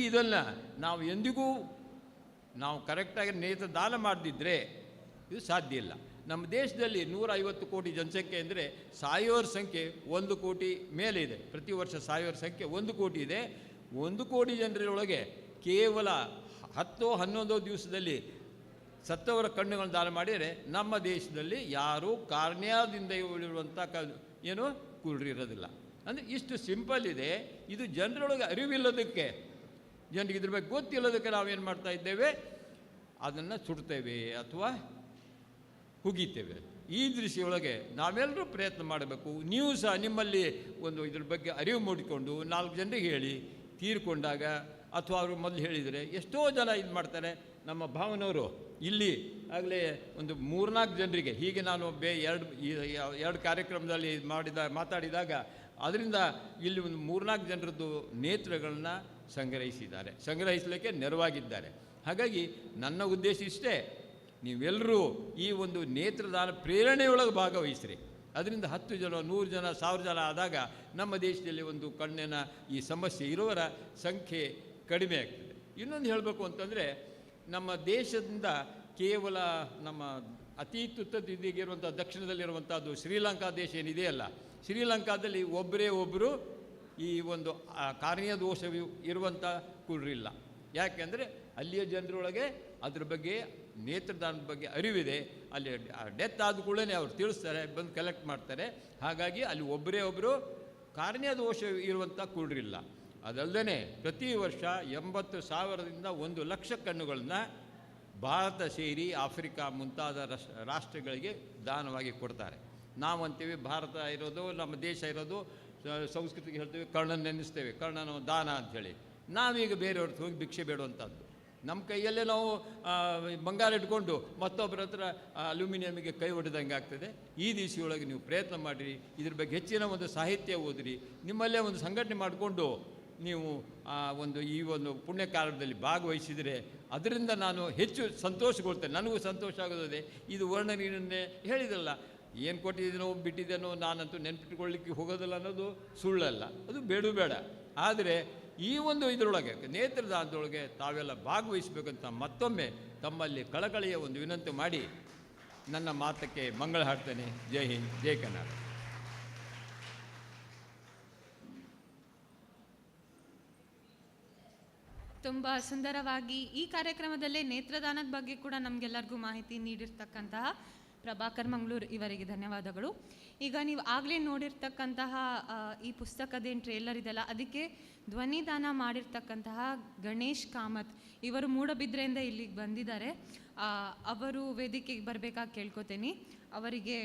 ಇದನ್ನು ನಾವು ಎಂದಿಗೂ ನಾವು ಕರೆಕ್ಟಾಗಿ ನೇತ್ರ ದಾನ ಮಾಡದಿದ್ದರೆ ಇದು ಸಾಧ್ಯ ಇಲ್ಲ. ನಮ್ಮ ದೇಶದಲ್ಲಿ 150 ಕೋಟಿ ಜನಸಂಖ್ಯೆ ಅಂದರೆ ಸಾಯೋರ ಸಂಖ್ಯೆ 1 ಕೋಟಿ ಮೇಲೆ ಇದೆ. ಪ್ರತಿ ವರ್ಷ ಸಾಯೋರ ಸಂಖ್ಯೆ 1 ಕೋಟಿ ಇದೆ. 1 ಕೋಟಿ ಜನರೊಳಗೆ ಕೇವಲ 10-11 ದಿವಸದಲ್ಲಿ ಸತ್ತವರ ಕಣ್ಣುಗಳನ್ನು ದಾನ ಮಾಡಿದರೆ ನಮ್ಮ ದೇಶದಲ್ಲಿ ಯಾರೂ ಕಾರ್ನಿಯಾದಿಂದ ಉಳಿರುವಂಥ ಏನು ಕುರುಡಿರೋದಿಲ್ಲ. ಅಂದರೆ ಇಷ್ಟು ಸಿಂಪಲ್ ಇದೆ. ಇದು ಜನರೊಳಗೆ ಅರಿವಿಲ್ಲದಕ್ಕೆ, ಜನರಿಗೆ ಇದ್ರ ಬಗ್ಗೆ ಗೊತ್ತಿಲ್ಲದಕ್ಕೆ ನಾವೇನು ಮಾಡ್ತಾ ಇದ್ದೇವೆ, ಅದನ್ನು ಸುಡ್ತೇವೆ ಅಥವಾ ಹುಗಿತೇವೆ. ಈ ದೃಷ್ಟಿಯೊಳಗೆ ನಾವೆಲ್ಲರೂ ಪ್ರಯತ್ನ ಮಾಡಬೇಕು. ನೀವು ಸಹ ನಿಮ್ಮಲ್ಲಿ ಒಂದು ಇದ್ರ ಬಗ್ಗೆ ಅರಿವು ಮೂಡಿಕೊಂಡು 4 ಜನರಿಗೆ ಹೇಳಿ, ತೀರ್ಕೊಂಡಾಗ ಅಥವಾ ಅವರು ಮೊದಲು ಹೇಳಿದರೆ ಎಷ್ಟೋ ಜನ ಇದು ಮಾಡ್ತಾರೆ. ನಮ್ಮ ಭಾವನವರು ಇಲ್ಲಿ ಆಗಲೇ ಒಂದು 3-4 ಜನರಿಗೆ ಹೀಗೆ ನಾನು ಎರಡು ಕಾರ್ಯಕ್ರಮದಲ್ಲಿ ಮಾತಾಡಿದಾಗ ಅದರಿಂದ ಇಲ್ಲಿ ಒಂದು 3-4 ಜನರದ್ದು ನೇತ್ರಗಳನ್ನ ಸಂಗ್ರಹಿಸಲಿಕ್ಕೆ ನೆರವಾಗಿದ್ದಾರೆ. ಹಾಗಾಗಿ ನನ್ನ ಉದ್ದೇಶ ಇಷ್ಟೇ, ನೀವೆಲ್ಲರೂ ಈ ಒಂದು ನೇತ್ರದಾನ ಪ್ರೇರಣೆಯೊಳಗೆ ಭಾಗವಹಿಸ್ರಿ. ಅದರಿಂದ 10 ಜನ 100 ಜನ 1000 ಜನ ಆದಾಗ ನಮ್ಮ ದೇಶದಲ್ಲಿ ಒಂದು ಕಣ್ಣಿನ ಈ ಸಮಸ್ಯೆ ಇರುವವರ ಸಂಖ್ಯೆ ಕಡಿಮೆ ಆಗ್ತದೆ. ಇನ್ನೊಂದು ಹೇಳಬೇಕು ಅಂತಂದರೆ, ನಮ್ಮ ದೇಶದಿಂದ ಕೇವಲ ನಮ್ಮ ಅತಿ ತುತ್ತದಿಗಿರುವಂಥ ದಕ್ಷಿಣದಲ್ಲಿರುವಂಥದ್ದು ಶ್ರೀಲಂಕಾ ದೇಶ ಏನಿದೆಯಲ್ಲ, ಶ್ರೀಲಂಕಾದಲ್ಲಿ ಒಬ್ಬರು ಈ ಒಂದು ಕಾರ್ನಿಯಾ ದೋಷ ಇರುವಂಥ ಕುರುರಿಲ್ಲ. ಯಾಕೆಂದರೆ ಅಲ್ಲಿಯ ಜನರೊಳಗೆ ಅದ್ರ ಬಗ್ಗೆ ನೇತ್ರದಾನದ ಬಗ್ಗೆ ಅರಿವಿದೆ. ಅಲ್ಲಿ ಡೆತ್ ಆದ ಕೂಡಲೇ ಅವ್ರು ತಿಳಿಸ್ತಾರೆ, ಬಂದು ಕಲೆಕ್ಟ್ ಮಾಡ್ತಾರೆ. ಹಾಗಾಗಿ ಅಲ್ಲಿ ಒಬ್ಬರು ಕಾರ್ನಿಯಾ ದೋಷ ಇರುವಂಥ ಕುರುರಿಲ್ಲ. ಅದಲ್ಲದೆ ಪ್ರತಿ ವರ್ಷ 80,000 to 1 ಲಕ್ಷ ಕಣ್ಣುಗಳನ್ನ ಭಾರತ ಸೇರಿ ಆಫ್ರಿಕಾ ಮುಂತಾದ ರಾಷ್ಟ್ರಗಳಿಗೆ ದಾನವಾಗಿ ಕೊಡ್ತಾರೆ. ನಾವಂತೀವಿ ಭಾರತ ಇರೋದು, ನಮ್ಮ ದೇಶ ಇರೋದು, ಸಂಸ್ಕೃತಿಗೆ ಹೇಳ್ತೀವಿ ಕರ್ಣನ ನೆನೆಸ್ತೇವೆ, ಕರ್ಣನ ದಾನ ಅಂಥೇಳಿ. ನಾವೀಗ ಬೇರೆಯವ್ರ ಹೋಗಿ ಭಿಕ್ಷೆ ಬೇಡುವಂಥದ್ದು. ನಮ್ಮ ಕೈಯಲ್ಲೇ ನಾವು ಬಂಗಾರ ಇಟ್ಕೊಂಡು ಮತ್ತೊಬ್ಬರ ಹತ್ರ ಅಲ್ಯೂಮಿನಿಯಮಿಗೆ ಕೈ ಹೊಡೆದಂಗೆ ಆಗ್ತದೆ. ಈ ದಿವಸದೊಳಗೆ ನೀವು ಪ್ರಯತ್ನ ಮಾಡಿರಿ, ಇದ್ರ ಬಗ್ಗೆ ಹೆಚ್ಚಿನ ಒಂದು ಸಾಹಿತ್ಯ ಓದಿರಿ, ನಿಮ್ಮಲ್ಲೇ ಒಂದು ಸಂಘಟನೆ ಮಾಡಿಕೊಂಡು ನೀವು ಈ ಒಂದು ಪುಣ್ಯ ಕಾರ್ಯದಲ್ಲಿ ಭಾಗವಹಿಸಿದರೆ ಅದರಿಂದ ನಾನು ಹೆಚ್ಚು ಸಂತೋಷಗೊಳ್ತೇನೆ. ನನಗೂ ಸಂತೋಷ ಆಗೋದೇ. ಇದು ವರ್ಣನೆ ಹೇಳಿದಲ್ಲ, ಏನು ಕೊಟ್ಟಿದ್ದೀನೋ ಬಿಟ್ಟಿದ್ದೇನೋ ನಾನಂತೂ ನೆನಪಿಟ್ಕೊಳ್ಳಿಕ್ಕೆ ಹೋಗೋದಿಲ್ಲ ಅನ್ನೋದು ಸುಳ್ಳಲ್ಲ, ಅದು ಬೇಡ. ಆದರೆ ಈ ಒಂದು ಇದರೊಳಗೆ ನೇತ್ರದಾನದೊಳಗೆ ತಾವೆಲ್ಲ ಭಾಗವಹಿಸಬೇಕಂತ ಮತ್ತೊಮ್ಮೆ ತಮ್ಮಲ್ಲಿ ಕಳಕಳಿಯ ಒಂದು ವಿನಂತಿ ಮಾಡಿ ನನ್ನ ಮಾತಕ್ಕೆ ಮಂಗಳ ಹಾಡ್ತೇನೆ. ಜೈ ಹಿಂದ್, ಜೈ ಕರ್ನಾಟಕ. ತುಂಬ ಸುಂದರವಾಗಿ ಈ ಕಾರ್ಯಕ್ರಮದಲ್ಲೇ ನೇತ್ರದಾನದ ಬಗ್ಗೆ ಕೂಡ ನಮಗೆಲ್ಲರಿಗೂ ಮಾಹಿತಿ ನೀಡಿರ್ತಕ್ಕಂತಹ ಪ್ರಭಾಕರ್ ಮಂಗಳೂರು ಇವರಿಗೆ ಧನ್ಯವಾದಗಳು. ಈಗ ನೀವು ಆಗಲೇ ನೋಡಿರ್ತಕ್ಕಂತಹ ಈ ಪುಸ್ತಕದೇನು ಟ್ರೇಲರ್ ಇದೆಲ್ಲ, ಅದಕ್ಕೆ ಧ್ವನಿದಾನ ಮಾಡಿರ್ತಕ್ಕಂತಹ ಗಣೇಶ್ ಕಾಮತ್ ಇವರು ಮೂಡಬಿದ್ರೆಯಿಂದ ಇಲ್ಲಿಗೆ ಬಂದಿದ್ದಾರೆ. ಅವರು ವೇದಿಕೆಗೆ ಬರಬೇಕಾಗಿ ಕೇಳ್ಕೊತೀನಿ. ಅವರಿಗೆ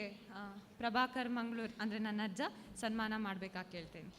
ಪ್ರಭಾಕರ್ ಮಂಗಳೂರು ಅಂದರೆ ನನ್ನ ಅಜ್ಜ ಸನ್ಮಾನ ಮಾಡಬೇಕಾಗಿ ಕೇಳ್ತೇನೆ.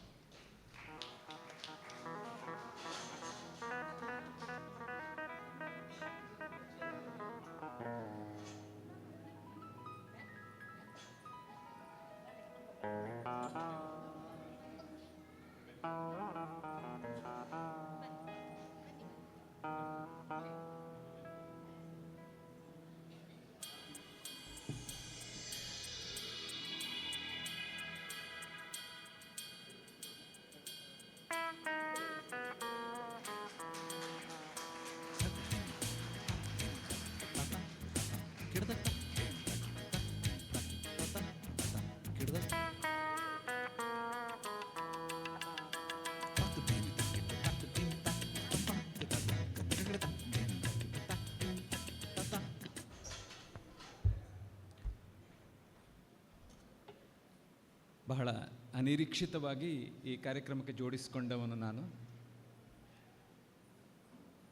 ಬಹಳ ಅನಿರೀಕ್ಷಿತವಾಗಿ ಈ ಕಾರ್ಯಕ್ರಮಕ್ಕೆ ಜೋಡಿಸಿಕೊಂಡವನು ನಾನು.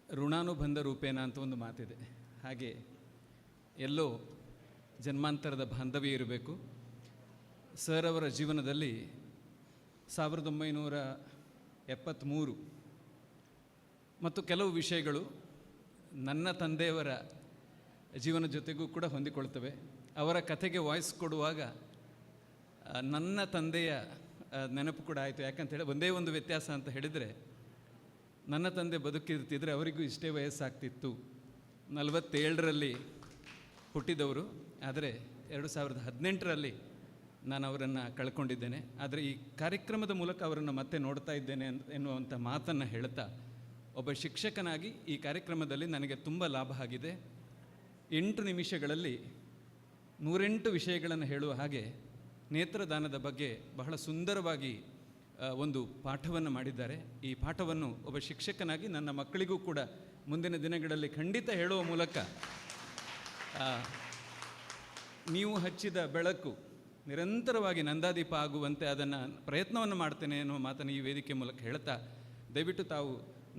ಋಣಾನುಬಂಧ ರೂಪೇಣ ಅಂತ ಒಂದು ಮಾತಿದೆ. ಹಾಗೆ ಎಲ್ಲೋ ಜನ್ಮಾಂತರದ ಬಾಂಧವ್ಯ ಇರಬೇಕು. ಸರ್ ಅವರ ಜೀವನದಲ್ಲಿ 1973 ಮತ್ತು ಕೆಲವು ವಿಷಯಗಳು ನನ್ನ ತಂದೆಯವರ ಜೀವನ ಜೊತೆಗೂ ಕೂಡ ಹೊಂದಿಕೊಳ್ತವೆ. ಅವರ ಕಥೆಗೆ ವಾಯ್ಸ್ ಕೊಡುವಾಗ ನನ್ನ ತಂದೆಯ ನೆನಪು ಕೂಡ ಆಯಿತು. ಯಾಕಂತೇಳಿ ಒಂದೇ ಒಂದು ವ್ಯತ್ಯಾಸ ಅಂತ ಹೇಳಿದರೆ, ನನ್ನ ತಂದೆ ಬದುಕಿರ್ತಿದ್ರೆ ಅವರಿಗೂ ಇಷ್ಟೇ ವಯಸ್ಸಾಗ್ತಿತ್ತು. 47ರಲ್ಲಿ ಹುಟ್ಟಿದವರು, ಆದರೆ 2018ರಲ್ಲಿ ನಾನು ಅವರನ್ನು ಕಳ್ಕೊಂಡಿದ್ದೇನೆ. ಆದರೆ ಈ ಕಾರ್ಯಕ್ರಮದ ಮೂಲಕ ಅವರನ್ನು ಮತ್ತೆ ನೋಡ್ತಾ ಇದ್ದೇನೆ ಎನ್ನುವಂಥ ಮಾತನ್ನು ಹೇಳ್ತಾ, ಒಬ್ಬ ಶಿಕ್ಷಕನಾಗಿ ಈ ಕಾರ್ಯಕ್ರಮದಲ್ಲಿ ನನಗೆ ತುಂಬ ಲಾಭ ಆಗಿದೆ. 8 ನಿಮಿಷಗಳಲ್ಲಿ 108 ವಿಷಯಗಳನ್ನು ಹೇಳುವ ಹಾಗೆ ನೇತ್ರದಾನದ ಬಗ್ಗೆ ಬಹಳ ಸುಂದರವಾಗಿ ಒಂದು ಪಾಠವನ್ನು ಮಾಡಿದ್ದಾರೆ. ಈ ಪಾಠವನ್ನು ಒಬ್ಬ ಶಿಕ್ಷಕನಾಗಿ ನನ್ನ ಮಕ್ಕಳಿಗೂ ಕೂಡ ಮುಂದಿನ ದಿನಗಳಲ್ಲಿ ಖಂಡಿತ ಹೇಳುವ ಮೂಲಕ ನೀವು ಹಚ್ಚಿದ ಬೆಳಕು ನಿರಂತರವಾಗಿ ನಂದಾದೀಪ ಆಗುವಂತೆ ಅದನ್ನು ಪ್ರಯತ್ನವನ್ನು ಮಾಡ್ತೇನೆ ಎನ್ನುವ ಮಾತನ್ನು ಈ ವೇದಿಕೆ ಮೂಲಕ ಹೇಳ್ತಾ, ದಯವಿಟ್ಟು ತಾವು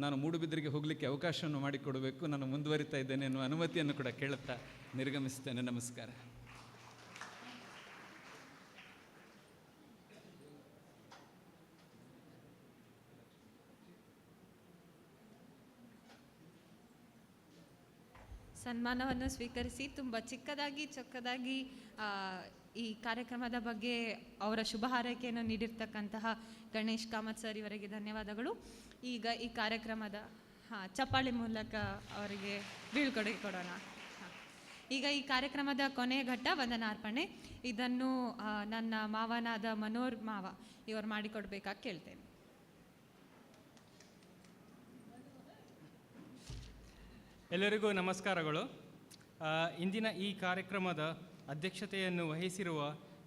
ನಾನು ಮೂಡುಬಿದಿರೆಗೆ ಹೋಗಲಿಕ್ಕೆ ಅವಕಾಶವನ್ನು ಮಾಡಿಕೊಡಬೇಕು, ನಾನು ಮುಂದುವರಿತಾ ಇದ್ದೇನೆ ಎನ್ನುವ ಅನುಮತಿಯನ್ನು ಕೂಡ ಕೇಳುತ್ತಾ ನಿರ್ಗಮಿಸ್ತೇನೆ. ನಮಸ್ಕಾರ. ಸನ್ಮಾನವನ್ನು ಸ್ವೀಕರಿಸಿ ತುಂಬ ಚಿಕ್ಕದಾಗಿ ಚೊಕ್ಕದಾಗಿ ಈ ಕಾರ್ಯಕ್ರಮದ ಬಗ್ಗೆ ಅವರ ಶುಭ ಹಾರೈಕೆಯನ್ನು ನೀಡಿರ್ತಕ್ಕಂತಹ ಗಣೇಶ್ ಕಾಮತ್ ಸರ್ ಇವರಿಗೆ ಧನ್ಯವಾದಗಳು. ಈಗ ಈ ಕಾರ್ಯಕ್ರಮದ ಚಪ್ಪಾಳಿ ಮೂಲಕ ಅವರಿಗೆ ಬೀಳ್ಕೊಡುಗೆ ಕೊಡೋಣ. ಈಗ ಈ ಕಾರ್ಯಕ್ರಮದ ಕೊನೆಯ ಘಟ್ಟ ವಂದನಾರ್ಪಣೆ. ಇದನ್ನು ನನ್ನ ಮಾವನಾದ ಮನೋರ್ ಮಾವ ಇವರು ಮಾಡಿಕೊಡ್ಬೇಕಾಗಿ ಕೇಳ್ತೇನೆ. ಎಲ್ಲರಿಗೂ ನಮಸ್ಕಾರಗಳು. ಇಂದಿನ ಈ ಕಾರ್ಯಕ್ರಮದ ಅಧ್ಯಕ್ಷತೆಯನ್ನು ವಹಿಸಿರುವ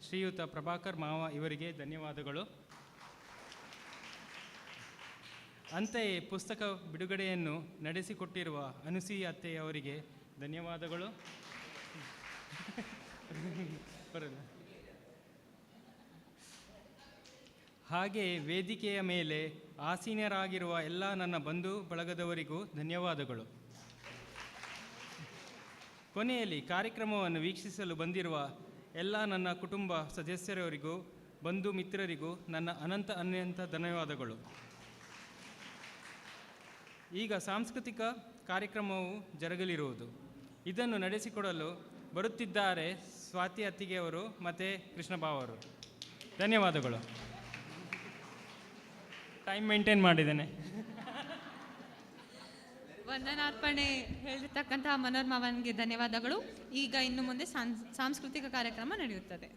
ಶ್ರೀಯುತ ಪ್ರಭಾಕರ್ ಮಾವ ಇವರಿಗೆ ಧನ್ಯವಾದಗಳು. ಅಂತೆಯೇ ಪುಸ್ತಕ ಬಿಡುಗಡೆಯನ್ನು ನಡೆಸಿಕೊಟ್ಟಿರುವ ಅನುಸೂಯ ಅತ್ತೆಯವರಿಗೆ ಧನ್ಯವಾದಗಳು. ಹಾಗೆ ವೇದಿಕೆಯ ಮೇಲೆ ಆಸೀನರಾಗಿರುವ ಎಲ್ಲ ನನ್ನ ಬಂಧು ಬಳಗದವರಿಗೂ ಧನ್ಯವಾದಗಳು. ಕೊನೆಯಲ್ಲಿ ಕಾರ್ಯಕ್ರಮವನ್ನು ವೀಕ್ಷಿಸಲು ಬಂದಿರುವ ಎಲ್ಲ ನನ್ನ ಕುಟುಂಬ ಸದಸ್ಯರವರಿಗೂ ಬಂಧು ಮಿತ್ರರಿಗೂ ನನ್ನ ಅನಂತ ಧನ್ಯವಾದಗಳು. ಈಗ ಸಾಂಸ್ಕೃತಿಕ ಕಾರ್ಯಕ್ರಮವು ಜರುಗಲಿರುವುದು. ಇದನ್ನು ನಡೆಸಿಕೊಡಲು ಬರುತ್ತಿದ್ದಾರೆ ಸ್ವಾತಿ ಅತ್ತಿಗೆಯವರು ಮತ್ತು ಕೃಷ್ಣ ಭಾವರು. ಧನ್ಯವಾದಗಳು. ಟೈಮ್ ಮೇಂಟೈನ್ ಮಾಡಿದ್ದೇನೆ. ವಂದನಾರ್ಪಣೆ ಹೇಳಿರ್ತಕ್ಕಂತಹ ಮನೋರ್ ಮಾವನ್ಗೆ ಧನ್ಯವಾದಗಳು. ಈಗ ಇನ್ನು ಮುಂದೆ ಸಾಂಸ್ಕೃತಿಕ ಕಾರ್ಯಕ್ರಮ ನಡೆಯುತ್ತದೆ.